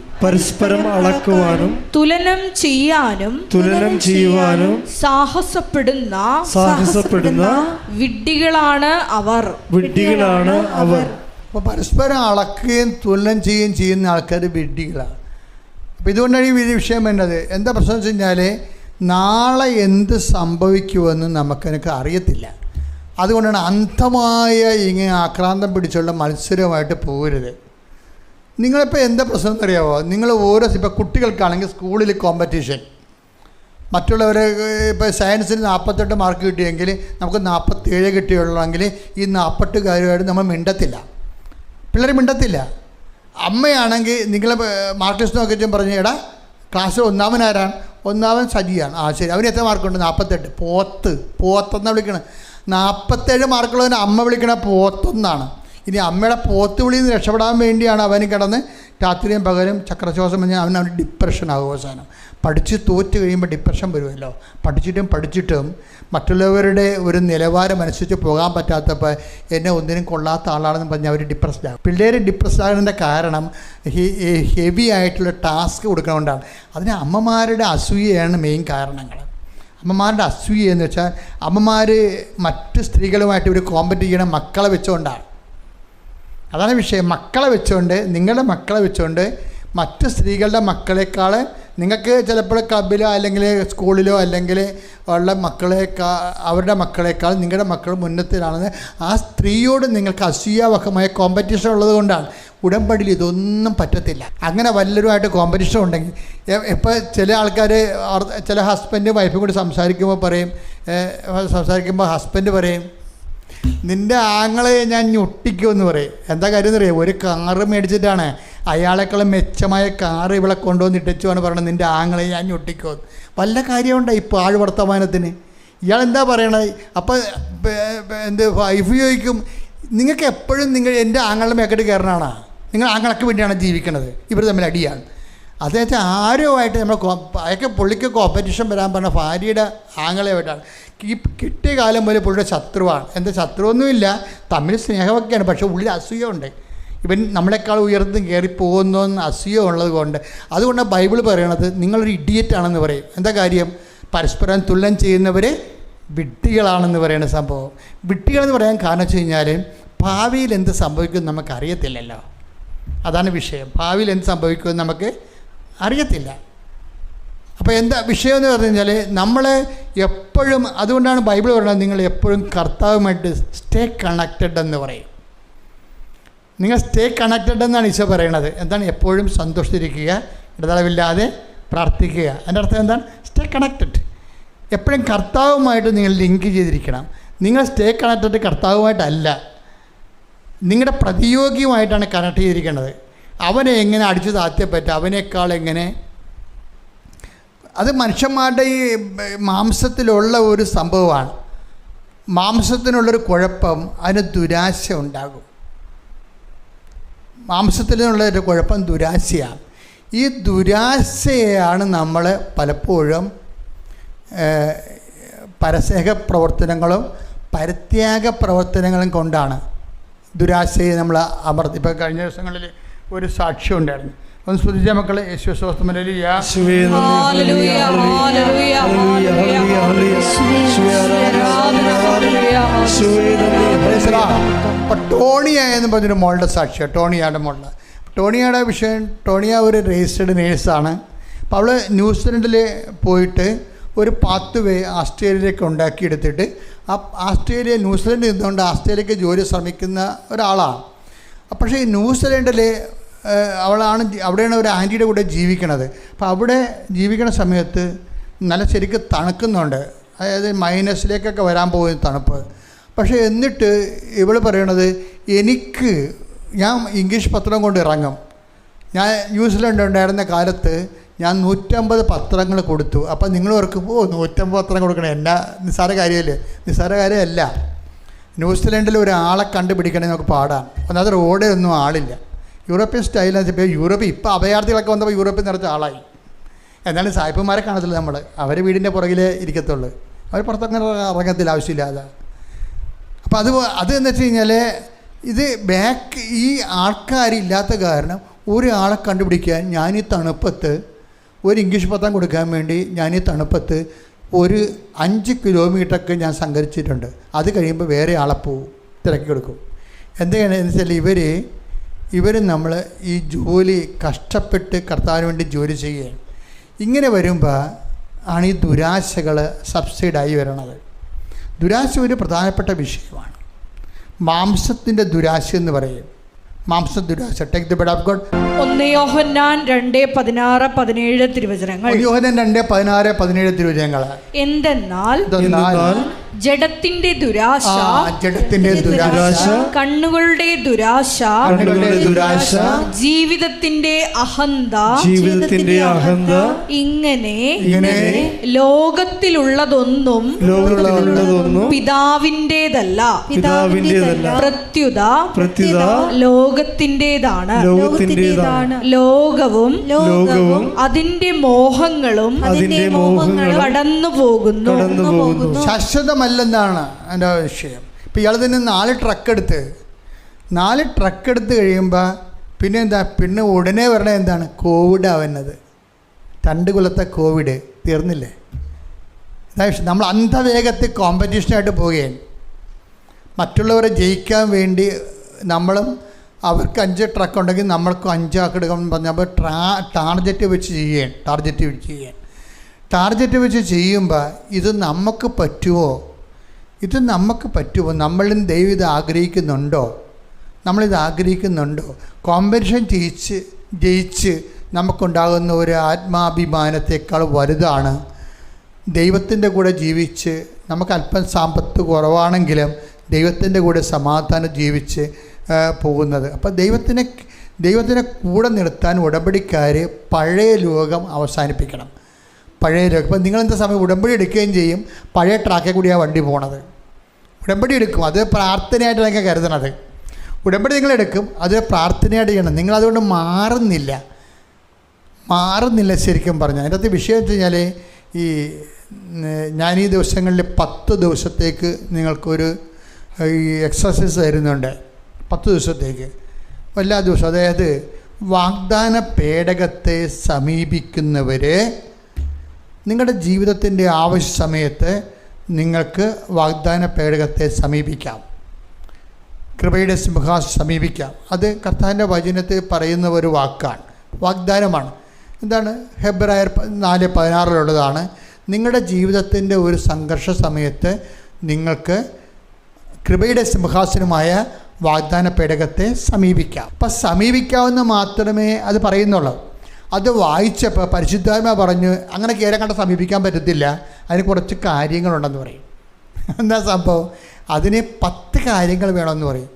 തുലനം ചെയ്യുവാനും സാഹസപ്പെടുന്ന വിഡ്ഢികളാണ് അവർ. അപ്പോൾ പരസ്പരം അളക്കുകയും തുലനം ചെയ്യുന്ന ആൾക്കാർ വിഡ്ഢികളാണ്. അപ്പോൾ ഇതുകൊണ്ടാണ് ഈ വിഷയം വേണ്ടത്. എന്താ പ്രശ്നം വെച്ച് കഴിഞ്ഞാൽ നാളെ എന്ത് സംഭവിക്കുമെന്ന് നമുക്കെനിക്ക് അറിയത്തില്ല. അതുകൊണ്ടാണ് അന്ധമായ ഇങ്ങനെ ആക്രാന്തം പിടിച്ചുള്ള മത്സരമായിട്ട് പോകരുത്. നിങ്ങളിപ്പോൾ എന്താ പ്രശ്നം എന്നറിയാമോ? നിങ്ങൾ ഇപ്പോൾ കുട്ടികൾക്കാണെങ്കിൽ സ്കൂളിൽ കോമ്പറ്റീഷൻ, മറ്റുള്ളവർ ഇപ്പോൾ സയൻസിന് 48 മാർക്ക് കിട്ടിയെങ്കിൽ നമുക്ക് 47 കിട്ടിയുള്ളെങ്കിൽ ഈ 40 കാര്യമായിട്ട് നമ്മൾ മിണ്ടത്തില്ല, പിള്ളേർ മിണ്ടത്തില്ല. അമ്മയാണെങ്കിൽ നിങ്ങൾ മാർക്ക് ലിസ്റ്റ് നോക്കിച്ചും പറഞ്ഞു, എടാ ക്ലാസ്സിൽ ഒന്നാമനാരാണ്? ഒന്നാമൻ സജിയാണ്. ശരി, അവന് എത്ര മാർക്കുണ്ട്? 48. പോത്തെന്നാണ് വിളിക്കണം. 47 മാർക്കുള്ളവന് അമ്മ വിളിക്കണ പോത്തൊന്നാണ്. ഇനി അമ്മയുടെ പോത്ത് വിളിയിൽ നിന്ന് രക്ഷപ്പെടാൻ വേണ്ടിയാണ് അവന് കിടന്ന് രാത്രിയും പകലും ചക്രശ്വാസം പറഞ്ഞാൽ അവന് ഡിപ്രഷൻ ആകും. അവസാനം പഠിച്ച് തോറ്റ് കഴിയുമ്പോൾ ഡിപ്രഷൻ വരുമല്ലോ. പഠിച്ചിട്ടും മറ്റുള്ളവരുടെ ഒരു നിലവാരം അനുസരിച്ച് പോകാൻ പറ്റാത്തപ്പോൾ എന്നെ ഒന്നിനും കൊള്ളാത്ത ആളാണെന്ന് പറഞ്ഞാൽ അവർ ഡിപ്രസ്ഡ് ആകും. പിള്ളേർ ഡിപ്രസ്ഡ് ആകുന്നതിൻ്റെ കാരണം ഹെവി ആയിട്ടുള്ള ടാസ്ക് കൊടുക്കുന്നതുകൊണ്ടാണ്. അതിന് അമ്മമാരുടെ അസൂയയാണ് മെയിൻ കാരണങ്ങൾ. അമ്മമാരുടെ അസൂയ എന്ന് വെച്ചാൽ അമ്മമാർ മറ്റ് സ്ത്രീകളുമായിട്ട് ഒരു കോമ്പറ്റ് ചെയ്യണം മക്കളെ വെച്ചുകൊണ്ടാണ്. അതാണ് വിഷയം. നിങ്ങളുടെ മക്കളെ വെച്ചുകൊണ്ട് മറ്റ് സ്ത്രീകളുടെ മക്കളെക്കാൾ നിങ്ങൾക്ക് ചിലപ്പോൾ ക്ലബിലോ അല്ലെങ്കിൽ സ്കൂളിലോ അല്ലെങ്കിൽ ഉള്ള അവരുടെ മക്കളെക്കാൾ നിങ്ങളുടെ മക്കൾ മുന്നത്തിലാണെന്ന് ആ സ്ത്രീയോട് നിങ്ങൾക്ക് അസൂയാവഹമായ കോമ്പറ്റീഷൻ ഉള്ളത് കൊണ്ടാണ്. ഉടമ്പടിയിൽ ഇതൊന്നും പറ്റത്തില്ല. അങ്ങനെ വല്ലവരുമായിട്ട് കോമ്പറ്റീഷൻ ഉണ്ടെങ്കിൽ ഇപ്പോൾ ചില ആൾക്കാർ ചില ഹസ്ബൻഡ് വൈഫും കൂടി സംസാരിക്കുമ്പോൾ ഹസ്ബൻഡ് പറയും, നിൻ്റെ ആങ്ങളെ ഞാൻ ഞൊട്ടിക്കുമെന്ന് പറയും. എന്താ കാര്യം എന്നറിയാം? ഒരു കാറ് മേടിച്ചിട്ടാണ് അയാളെക്കാളും മെച്ചമായ കാറ് ഇവിടെ കൊണ്ടുവന്ന് ഇട്ടിച്ചുമാണ് പറയണത്, നിൻ്റെ ആങ്ങളെ ഞാൻ ഞൊട്ടിക്കുമെന്ന്. വല്ല കാര്യമുണ്ടോ ഈ പാഴ് വർത്തമാനത്തിന്? ഇയാളെന്താ പറയണത്? അപ്പോൾ വൈഫ് ചോദിക്കും, നിങ്ങൾക്ക് എപ്പോഴും എൻ്റെ ആങ്ങളുടെ മേക്കട്ട് കയറണാണ്, നിങ്ങൾ ആങ്ങളക്ക് വേണ്ടിയാണ് ജീവിക്കണത്, ഇവർ തമ്മിൽ അടിയാണ്. അദ്ദേഹത്തെ ആരുമായിട്ട് നമ്മൾ അയാൾക്ക് പുള്ളിക്ക് കോമ്പറ്റീഷൻ വരാൻ പറഞ്ഞ ഭാര്യയുടെ ആങ്ങളെയായിട്ടാണ്. ഈ കിട്ടിയ കാലം മുതൽ പുള്ളിയുടെ ശത്രുവാണ്. എന്താ ശത്രുവൊന്നുമില്ല, തമ്മിൽ സ്നേഹമൊക്കെയാണ്, പക്ഷേ ഉള്ളിൽ അസൂയുണ്ട്. ഇവൻ നമ്മളെക്കാൾ ഉയർന്ന് കയറി പോകുന്നതെന്ന് അസൂയ ഉള്ളത് കൊണ്ട്. അതുകൊണ്ടാണ് ബൈബിൾ പറയണത് നിങ്ങളൊരു ഇഡിയറ്റാണെന്ന് പറയും. എന്താ കാര്യം? പരസ്പരം തുല്യം ചെയ്യുന്നവർ വിഡ്ഢികളാണെന്ന് പറയുന്ന സംഭവം. വിഡ്ഢികളെന്ന് പറയാൻ കാരണം വെച്ച് കഴിഞ്ഞാൽ ഭാവിയിൽ എന്ത് സംഭവിക്കുമെന്ന് നമുക്ക് അറിയത്തില്ലല്ലോ. അതാണ് വിഷയം. ഭാവിയിൽ എന്ത് സംഭവിക്കുമെന്ന് നമുക്ക് അറിയത്തില്ല. അപ്പോൾ എന്താ വിഷയം എന്ന് പറഞ്ഞു കഴിഞ്ഞാൽ നമ്മൾ എപ്പോഴും, അതുകൊണ്ടാണ് ബൈബിൾ പറയുന്നത് നിങ്ങൾ എപ്പോഴും കർത്താവുമായിട്ട് സ്റ്റേ കണക്റ്റഡ് എന്ന് പറയും. നിങ്ങൾ സ്റ്റേ കണക്റ്റഡ് എന്നാണ് ഈശോ പറയണത്. എന്താണ്? എപ്പോഴും സന്തോഷിച്ചിരിക്കുക, ഇടതടവില്ലാതെ പ്രാർത്ഥിക്കുക. അതിൻ്റെ അർത്ഥം എന്താണ്? Stay connected. എപ്പോഴും കർത്താവുമായിട്ട് നിങ്ങൾ ലിങ്ക് ചെയ്തിരിക്കണം. നിങ്ങൾ സ്റ്റേ കണക്റ്റഡ് കർത്താവുമായിട്ടല്ല, നിങ്ങളുടെ പ്രതിയോഗിയുമായിട്ടാണ് കണക്ട് ചെയ്തിരിക്കുന്നത്. അവനെ എങ്ങനെ അടിച്ചു താഴ്ത്തിയാൽ പറ്റും, അവനേക്കാൾ എങ്ങനെ. അത് മനുഷ്യന്മാരുടെ ഈ മാംസത്തിലുള്ള ഒരു സംഭവമാണ്. മാംസത്തിനുള്ളൊരു കുഴപ്പം, അതിന് ദുരാശ ഉണ്ടാകും. മാംസത്തിനുള്ളൊരു കുഴപ്പം ദുരാശയാണ്. ഈ ദുരാശയാണ് നമ്മൾ പലപ്പോഴും പരസ്നേഹ പ്രവർത്തനങ്ങളും പരിത്യാഗ പ്രവർത്തനങ്ങളും കൊണ്ടാണ് ദുരാശയെ നമ്മൾ അമർത്തി. ഇപ്പോൾ കഴിഞ്ഞ ദിവസങ്ങളിൽ ഒരു സാക്ഷ്യം ഉണ്ടായിരുന്നു. ഒന്ന് സ്തുതിച്ച മക്കളെ. യേശു സ്വസ്ഥം. ടോണിയ എന്ന് പറഞ്ഞൊരു മോളുടെ സാക്ഷിയാണ്, ടോണിയയുടെ മോളുടെ. ടോണിയയുടെ വിഷയം, ടോണിയ ഒരു രജിസ്റ്റേർഡ് നേഴ്സാണ്. അപ്പോൾ അവൾ ന്യൂസിലൻഡിൽ പോയിട്ട് ഒരു പാത്വേ ആസ്ട്രേലിയയിലേക്ക് ഉണ്ടാക്കിയെടുത്തിട്ട് ന്യൂസിലൻഡിൽ നിന്നുകൊണ്ട് ആസ്ട്രേലിയക്ക് ജോലി ശ്രമിക്കുന്ന ഒരാളാണ്. പക്ഷേ ഈ ന്യൂസിലൻഡിൽ അവിടെയാണ് ഒരു ആൻറ്റിയുടെ കൂടെ ജീവിക്കണത്. അപ്പോൾ അവിടെ ജീവിക്കുന്ന സമയത്ത് നല്ല ശരിക്കും തണുക്കുന്നുണ്ട്, അതായത് മൈനസിലേക്കൊക്കെ വരാൻ പോകുന്ന തണുപ്പ്. പക്ഷേ എന്നിട്ട് ഇവൾ പറയണത്, ഞാൻ ഇംഗ്ലീഷ് പത്രം കൊണ്ട് ഇറങ്ങും. ഞാൻ ന്യൂസിലൻഡ് ഉണ്ടായിരുന്ന കാലത്ത് ഞാൻ 150 പത്രങ്ങൾ കൊടുത്തു. അപ്പം നിങ്ങൾ ഓർക്കും, 150 പത്രം കൊടുക്കണേ, എന്നാ നിസ്സാര കാര്യമല്ലേ? നിസ്സാര കാര്യമല്ല. ന്യൂസിലൻഡിൽ ഒരാളെ കണ്ടുപിടിക്കണമെങ്കിൽ നമുക്ക് പാടാണ്. ഒന്നാമത് റോഡേ ഒന്നും ആളില്ല. യൂറോപ്യൻ സ്റ്റൈലെന്ന് വെച്ചപ്പോൾ ഇപ്പോൾ അഭയാർത്ഥികളൊക്കെ വന്നപ്പോൾ യൂറോപ്പിൽ നിറച്ച ആളായി. എന്നാലും സായിപ്പന്മാരെ കാണത്തില്ല നമ്മൾ, അവർ വീടിൻ്റെ പുറകിലേ ഇരിക്കത്തുള്ളൂ, അവർ പുറത്തങ്ങനെ ഇറങ്ങത്തില്ല ആവശ്യമില്ലാതെ. അപ്പോൾ അത് എന്ന് വെച്ച് കഴിഞ്ഞാൽ ഇത് ഈ ആൾക്കാരില്ലാത്ത കാരണം ഒരാളെ കണ്ടുപിടിക്കാൻ ഞാൻ ഈ തണുപ്പത്ത് ഒരു ഇംഗ്ലീഷ് പത്രം കൊടുക്കാൻ വേണ്ടി ഞാൻ ഈ തണുപ്പത്ത് ഒരു 5 കിലോമീറ്ററൊക്കെ ഞാൻ സഞ്ചരിച്ചിട്ടുണ്ട്. അത് കഴിയുമ്പോൾ വേറെ ആളെ പോവും, തിരക്കി കൊടുക്കും. എന്തൊക്കെയാണെന്ന് വെച്ചാൽ ഇവർ നമ്മൾ ഈ ജോലി കഷ്ടപ്പെട്ട് കർത്താവിന് വേണ്ടി ജോലി ചെയ്യുകയാണ്. ഇങ്ങനെ വരുമ്പോൾ ആണ് ഈ ദുരാശകൾ സബ്സൈഡായി വരണത്. ദുരാശ ഒരു പ്രധാനപ്പെട്ട വിഷയമാണ്. മാംസത്തിൻ്റെ ദുരാശ എന്ന് പറയും. മാംസ ദുരാശ. Take the word of God. 1 യോഹന്നാൻ 2:16-17 തിരുവചനങ്ങൾ. 1 യോഹന്നാൻ 2:16-17 തിരുവചനങ്ങൾ. എന്തെന്നാൽ ജഡത്തിന്റെ ദുരാശ, കണ്ണുകളുടെ ദുരാശ, ജീവിതത്തിന്റെ അഹന്ത, ഇങ്ങനെ ലോകത്തിലുള്ളതൊന്നും പിതാവിൻ്റേതല്ല, പ്രത്യുത ലോകത്തിൻ്റേതാണ്. ലോകവും അതിന്റെ മോഹങ്ങളും കടന്നു പോകുന്നു. ശാശ്വതമല്ലെന്നാണ് എൻ്റെ വിഷയം. ഇപ്പം ഇയാൾ തന്നെ 4 ട്രക്ക് എടുത്ത് കഴിയുമ്പോൾ പിന്നെ ഉടനെ വരണ എന്താണ്? കോവിഡ് ആവുന്നത്. 2 കൊല്ലത്തെ കോവിഡ് തീർന്നില്ലേ? നമ്മൾ അന്ധവേഗത്തിൽ കോമ്പറ്റീഷനായിട്ട് പോവുകയാണ്. മറ്റുള്ളവരെ ജയിക്കാൻ വേണ്ടി നമ്മളും, അവർക്ക് 5 ട്രക്ക് ഉണ്ടെങ്കിൽ നമ്മൾക്കും 5 ആക്കി എടുക്കണം പറഞ്ഞപ്പോൾ ടാർജറ്റ് വെച്ച് ചെയ്യുമ്പോൾ ഇത് നമുക്ക് പറ്റുമോ? നമ്മളും ദൈവം ഇത് ആഗ്രഹിക്കുന്നുണ്ടോ? കോമ്പറ്റീഷൻ ജയിച്ച് നമുക്കുണ്ടാകുന്ന ഒരു ആത്മാഭിമാനത്തെക്കാൾ വലുതാണ് ദൈവത്തിൻ്റെ കൂടെ ജീവിച്ച്, നമുക്ക് അല്പം സാമ്പത്ത് കുറവാണെങ്കിലും ദൈവത്തിൻ്റെ കൂടെ സമാധാനം ജീവിച്ച് പോകുന്നത്. അപ്പോൾ ദൈവത്തിനെ കൂടെ നിർത്താൻ ഉടമ്പടിക്കാർ പഴയ ലോകം അവസാനിപ്പിക്കണം. ഇപ്പം നിങ്ങളെന്താ സമയം ഉടമ്പടി എടുക്കുകയും ചെയ്യും, പഴയ ട്രാക്കിൽ കൂടിയാണ് വണ്ടി പോണത്. ഉടമ്പടി എടുക്കും, അത് പ്രാർത്ഥനയായിട്ടാണ് കരുതണത്. ഉടമ്പടി നിങ്ങളെടുക്കും, അത് പ്രാർത്ഥനയായിട്ട് ചെയ്യണം. നിങ്ങളതുകൊണ്ട് മാറുന്നില്ല ശരിക്കും പറഞ്ഞാൽ. അതിൻ്റെ അകത്ത് വിഷയം വെച്ച് കഴിഞ്ഞാൽ ഈ ഞാൻ ഈ ദിവസങ്ങളിൽ 10 ദിവസത്തേക്ക് നിങ്ങൾക്കൊരു ഈ എക്സസൈസ് തരുന്നുണ്ട്. 10 ദിവസത്തേക്ക് എല്ലാ ദിവസവും. അതായത് വാഗ്ദാന പേടകത്തെ സമീപിക്കുന്നവരെ നിങ്ങളുടെ ജീവിതത്തിൻ്റെ ആവശ്യ സമയത്ത് നിങ്ങൾക്ക് വാഗ്ദാന പേടകത്തെ സമീപിക്കാം, കൃപയുടെ സിംഹാസനം സമീപിക്കാം. അത് കർത്താവിൻ്റെ വചനത്തിൽ പറയുന്ന ഒരു വാക്കാണ്, വാഗ്ദാനമാണ്. എന്താണ്? ഹെബ്രായർ 4:16 നിങ്ങളുടെ ജീവിതത്തിൻ്റെ ഒരു സംഘർഷ സമയത്ത് നിങ്ങൾക്ക് കൃപയുടെ സിംഹാസനമായ വാഗ്ദാന പേടകത്തെ സമീപിക്കാം. അപ്പം സമീപിക്കാവുന്ന മാത്രമേ അത് പറയുന്നുള്ളൂ. അത് വായിച്ചപ്പോൾ പരിശുദ്ധാത്മ പറഞ്ഞു അങ്ങനെ കയറി കണ്ട് സമീപിക്കാൻ പറ്റത്തില്ല, അതിന് കുറച്ച് കാര്യങ്ങളുണ്ടെന്ന് പറയും. എന്താ സംഭവം? അതിന് 10 കാര്യങ്ങൾ വേണമെന്ന് പറയും.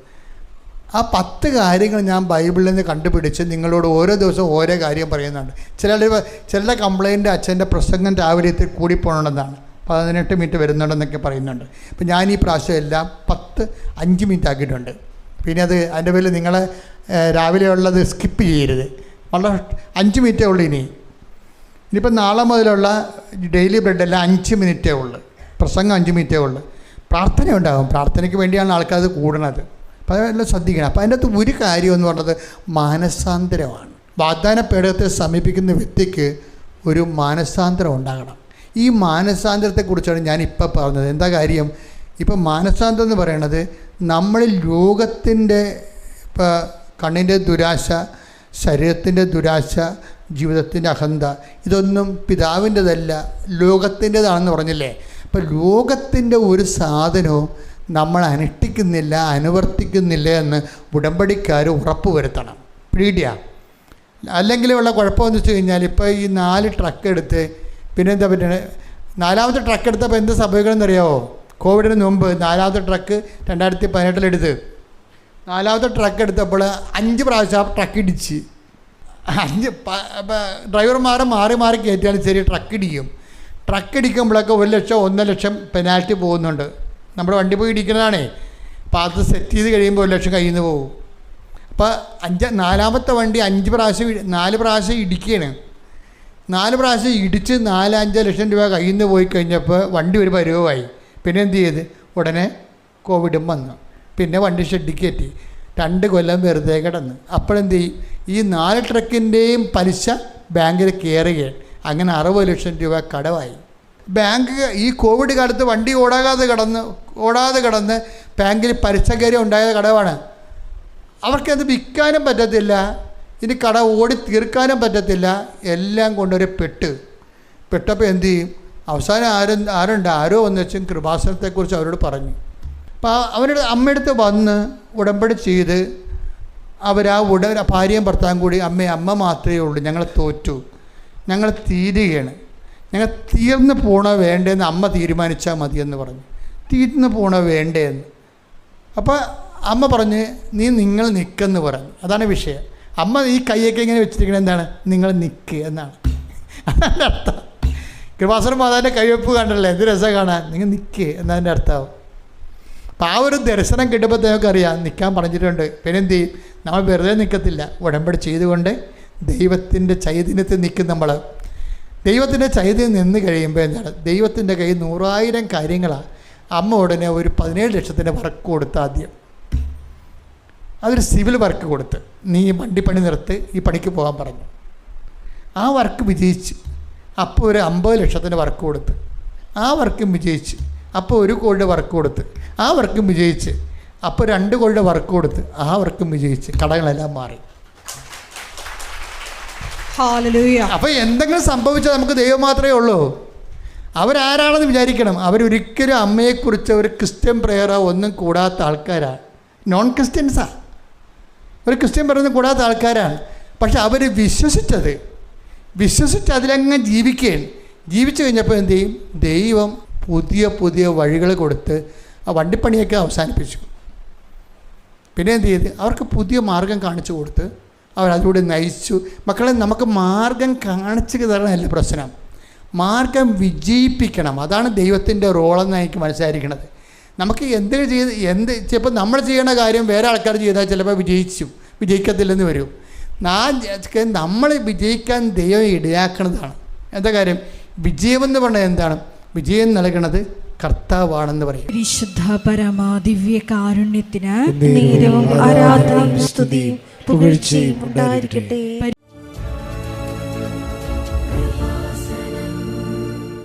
ആ 10 കാര്യങ്ങൾ ഞാൻ ബൈബിളിൽ നിന്ന് കണ്ടുപിടിച്ച് നിങ്ങളോട് ഓരോ ദിവസവും ഓരോ കാര്യം പറയുന്നുണ്ട്. ചിലരുടെ കംപ്ലയിൻ്റ് അച്ഛൻ്റെ പ്രസംഗം രാവിലെ കൂടിപ്പോകണമെന്നാണ്, 18 മിനിറ്റ് വരുന്നുണ്ടെന്നൊക്കെ പറയുന്നുണ്ട്. അപ്പം ഞാൻ ഈ പ്രാവശ്യം എല്ലാം 5 മിനിറ്റ് ആക്കിയിട്ടുണ്ട്. പിന്നെ അതിൻ്റെ പേരിൽ നിങ്ങൾ രാവിലെ ഉള്ളത് സ്കിപ്പ് ചെയ്യരുത്. വളരെ 5 മിനിറ്റേ ഉള്ളൂ. ഇനിയിപ്പോൾ നാളെ മുതലുള്ള ഡെയിലി ബ്രെഡെല്ലാം 5 മിനിറ്റേ ഉള്ളൂ, പ്രസംഗം 5 മിനിറ്റേ ഉള്ളൂ. പ്രാർത്ഥന ഉണ്ടാകും, പ്രാർത്ഥനയ്ക്ക് വേണ്ടിയാണ് ആൾക്കാർ കൂടണത്. അപ്പോൾ അതെല്ലാം ശ്രദ്ധിക്കണം. അപ്പോൾ അതിൻ്റെ അകത്ത് ഒരു കാര്യം എന്ന് പറയുന്നത് മാനസാന്തരമാണ്. വാഗ്ദാന പേടകത്തെ സമീപിക്കുന്ന വ്യക്തിക്ക് ഒരു മാനസാന്തരം ഉണ്ടാകണം. ഈ മാനസാന്തരത്തെക്കുറിച്ചാണ് ഞാനിപ്പോൾ പറഞ്ഞത്. എന്താ കാര്യം? ഇപ്പം മാനസാന്തരം എന്ന് പറയണത് നമ്മളിൽ ലോകത്തിൻ്റെ ഇപ്പോൾ കണ്ണിൻ്റെ ദുരാശ, ശരീരത്തിൻ്റെ ദുരാശ, ജീവിതത്തിൻ്റെ അഹന്ത, ഇതൊന്നും പിതാവിൻ്റെതല്ല, ലോകത്തിൻ്റെതാണെന്ന് പറഞ്ഞില്ലേ. അപ്പോൾ ലോകത്തിൻ്റെ ഒരു സാധനവും നമ്മൾ അനുഷ്ഠിക്കുന്നില്ല, അനുവർത്തിക്കുന്നില്ല എന്ന് ഉടമ്പടിക്കാർ ഉറപ്പ് വരുത്തണം. പീഡിയ അല്ലെങ്കിൽ ഉള്ള കുഴപ്പമെന്ന് വെച്ച് കഴിഞ്ഞാൽ ഇപ്പോൾ ഈ 4 ട്രക്ക് എടുത്ത് പിന്നെന്താ പറ്റുന്നത്? 4ാമത്തെ ട്രക്ക് എടുത്തപ്പോൾ എന്ത് സംഭവിക്കണമെന്നറിയാമോ? കോവിഡിന് മുമ്പ് 4ാമത്തെ ട്രക്ക് 2018 എടുത്ത് 4ാമത്തെ ട്രക്ക് എടുത്തപ്പോൾ 5 പ്രാവശ്യം ആ ട്രക്ക് ഇടിച്ച് 5 ഡ്രൈവർമാരെ മാറി മാറി കയറ്റിയാലും ശരി ട്രക്ക് ഇടിക്കും. ട്രക്ക് ഇടിക്കുമ്പോഴൊക്കെ 1 ലക്ഷം 1.5 ലക്ഷം പെനാൽറ്റി പോകുന്നുണ്ട്. നമ്മുടെ വണ്ടി പോയി ഇടിക്കുന്നതാണേ. അപ്പോൾ അത് സെറ്റ് ചെയ്ത് കഴിയുമ്പോൾ 1 ലക്ഷം കയ്യിൽ നിന്ന് പോകും. അപ്പോൾ 4ാമത്തെ വണ്ടി 4 പ്രാവശ്യം ഇടിക്കുകയാണ്. 4 പ്രാവശ്യം ഇടിച്ച് 4-5 ലക്ഷം രൂപ കയ്യിൽ നിന്ന് പോയി കഴിഞ്ഞപ്പോൾ വണ്ടി ഒരു പരുവമായി. പിന്നെ എന്ത് ചെയ്ത്? ഉടനെ കോവിഡും വന്നു. പിന്നെ വണ്ടി ഷെഡിൽ കയറ്റി 2 കൊല്ലം വെറുതെ കിടന്ന്. അപ്പോഴെന്ത് ചെയ്യും? ഈ 4 ട്രക്കിൻ്റെയും പലിശ ബാങ്കിൽ കയറുകയാണ്. അങ്ങനെ 60 ലക്ഷം രൂപ കടമായി. ബാങ്ക് ഈ കോവിഡ് കാലത്ത് വണ്ടി ഓടാതെ കിടന്ന് ബാങ്കിൽ പലിശ കയറി ഉണ്ടായ കടവാണ്. അവർക്കത് വിൽക്കാനും പറ്റത്തില്ല, ഇനി കട ഓടി തീർക്കാനും പറ്റത്തില്ല. എല്ലാം കൊണ്ടൊരു പെട്ടപ്പോൾ എന്ത് ചെയ്യും? അവസാനം ആരോ വന്ന് വെച്ചും കൃപാസനത്തെക്കുറിച്ച് അവരോട് പറഞ്ഞു. അപ്പോൾ അവരുടെ അമ്മയടുത്ത് വന്ന് ഉടമ്പടി ചെയ്ത് ഭാര്യയും ഭർത്താവും കൂടി അമ്മ മാത്രമേ ഉള്ളൂ, ഞങ്ങൾ തോറ്റു, ഞങ്ങൾ തീരുകയാണ്, ഞങ്ങൾ തീർന്നു പോണോ വേണ്ടതെന്ന് അമ്മ തീരുമാനിച്ചാൽ മതിയെന്ന് പറഞ്ഞു. തീർന്നു പോണോ വേണ്ടതെന്ന്. അപ്പോൾ അമ്മ പറഞ്ഞ് നിങ്ങൾ നിൽക്കെന്ന് പറഞ്ഞു. അതാണ് വിഷയം. അമ്മ ഈ കൈയൊക്കെ ഇങ്ങനെ വെച്ചിരിക്കുന്നത് എന്താണ്? നിങ്ങൾ നിൽക്കുക എന്നാണ്. അതാണ് അർത്ഥം. കൃപാസന മാതാവിൻ്റെ കൈവെപ്പ് കണ്ടല്ലേ, എന്ത് രസം കാണാൻ. നിങ്ങൾ നിൽക്കുക എന്നതിൻ്റെ അർത്ഥം. അപ്പം ആ ഒരു ദർശനം കിട്ടുമ്പോൾ നമുക്കറിയാം നിൽക്കാൻ പറഞ്ഞിട്ടുണ്ട്. പിന്നെ എന്ത് ചെയ്യും? നമ്മൾ വെറുതെ നിൽക്കത്തില്ല, ഉടമ്പടി ചെയ്തുകൊണ്ട് ദൈവത്തിൻ്റെ ചൈതന്യത്തിൽ നിൽക്കും. നമ്മൾ ദൈവത്തിൻ്റെ ചൈതന്യം നിന്ന് കഴിയുമ്പോൾ എന്താണ്? ദൈവത്തിൻ്റെ കയ്യിൽ 100,000 കാര്യങ്ങളാണ്. അമ്മ ഉടനെ ഒരു 17 ലക്ഷത്തിൻ്റെ വർക്ക് കൊടുത്ത് ആദ്യം അതൊരു സിവിൽ വർക്ക് കൊടുത്ത്, നീ വണ്ടിപ്പണി നിർത്ത്, ഈ പണിക്ക് പോകാൻ പറഞ്ഞു. ആ വർക്ക് വിജയിച്ച്. അപ്പോൾ ഒരു 50 ലക്ഷത്തിൻ്റെ വർക്ക് കൊടുത്ത്, ആ വർക്കും വിജയിച്ച്. അപ്പോൾ 1 കോടിയുടെ വർക്ക് കൊടുത്ത്, ആ വർക്കും വിജയിച്ച്. അപ്പോൾ 2 കോടിയുടെ വർക്ക് കൊടുത്ത്, ആ വർക്കും വിജയിച്ച്. കടകളെല്ലാം മാറി. അപ്പോൾ എന്തെങ്കിലും സംഭവിച്ചാൽ നമുക്ക് ദൈവം മാത്രമേ ഉള്ളൂ. അവരാരാണെന്ന് വിചാരിക്കണം. അവരൊരിക്കലും അമ്മയെക്കുറിച്ച് ഒരു ക്രിസ്ത്യൻ പ്രെയറോ ഒന്നും കൂടാത്ത ആൾക്കാരാണ്. നോൺ ക്രിസ്ത്യൻസാണ്. ഒരു ക്രിസ്ത്യൻ പറയുന്നത് കൂടാത്ത ആൾക്കാരാണ്. പക്ഷെ അവർ വിശ്വസിച്ച് അതിലങ്ങ് ജീവിക്കുകയാണ്. ജീവിച്ചു കഴിഞ്ഞപ്പോൾ എന്ത് ചെയ്യും? ദൈവം പുതിയ വഴികൾ കൊടുത്ത് ആ വണ്ടിപ്പണിയൊക്കെ അവസാനിപ്പിച്ചു. പിന്നെ എന്ത് ചെയ്ത്? അവർക്ക് പുതിയ മാർഗം കാണിച്ചു കൊടുത്ത് അവരതിലൂടെ നയിച്ചു. മക്കളെ, നമുക്ക് മാർഗം കാണിച്ചു തരണമല്ല പ്രശ്നം, മാർഗം വിജയിപ്പിക്കണം. അതാണ് ദൈവത്തിൻ്റെ റോളെന്ന് എനിക്ക് മനസ്സിലായിരിക്കണത്. നമുക്ക് ചിലപ്പോൾ നമ്മൾ ചെയ്യേണ്ട കാര്യം വേറെ ആൾക്കാർ ചെയ്താൽ ചിലപ്പോൾ വിജയിക്കത്തില്ലെന്ന് വരും. നമ്മൾ വിജയിക്കാൻ ദൈവം ഇടയാക്കുന്നതാണ്. എന്താ കാര്യം? വിജയമെന്ന് പറഞ്ഞാൽ എന്താണ്? വിജയം നൽകണത് കർത്താവാണെന്ന് പറയും. പരിശുദ്ധ പരമാ ദിവ്യ കാരുണ്യത്തിന് നേരവും ആരാധനയും സ്തുതിയും പുകഴ്ചയും ഉണ്ടായിരിക്കട്ടെ.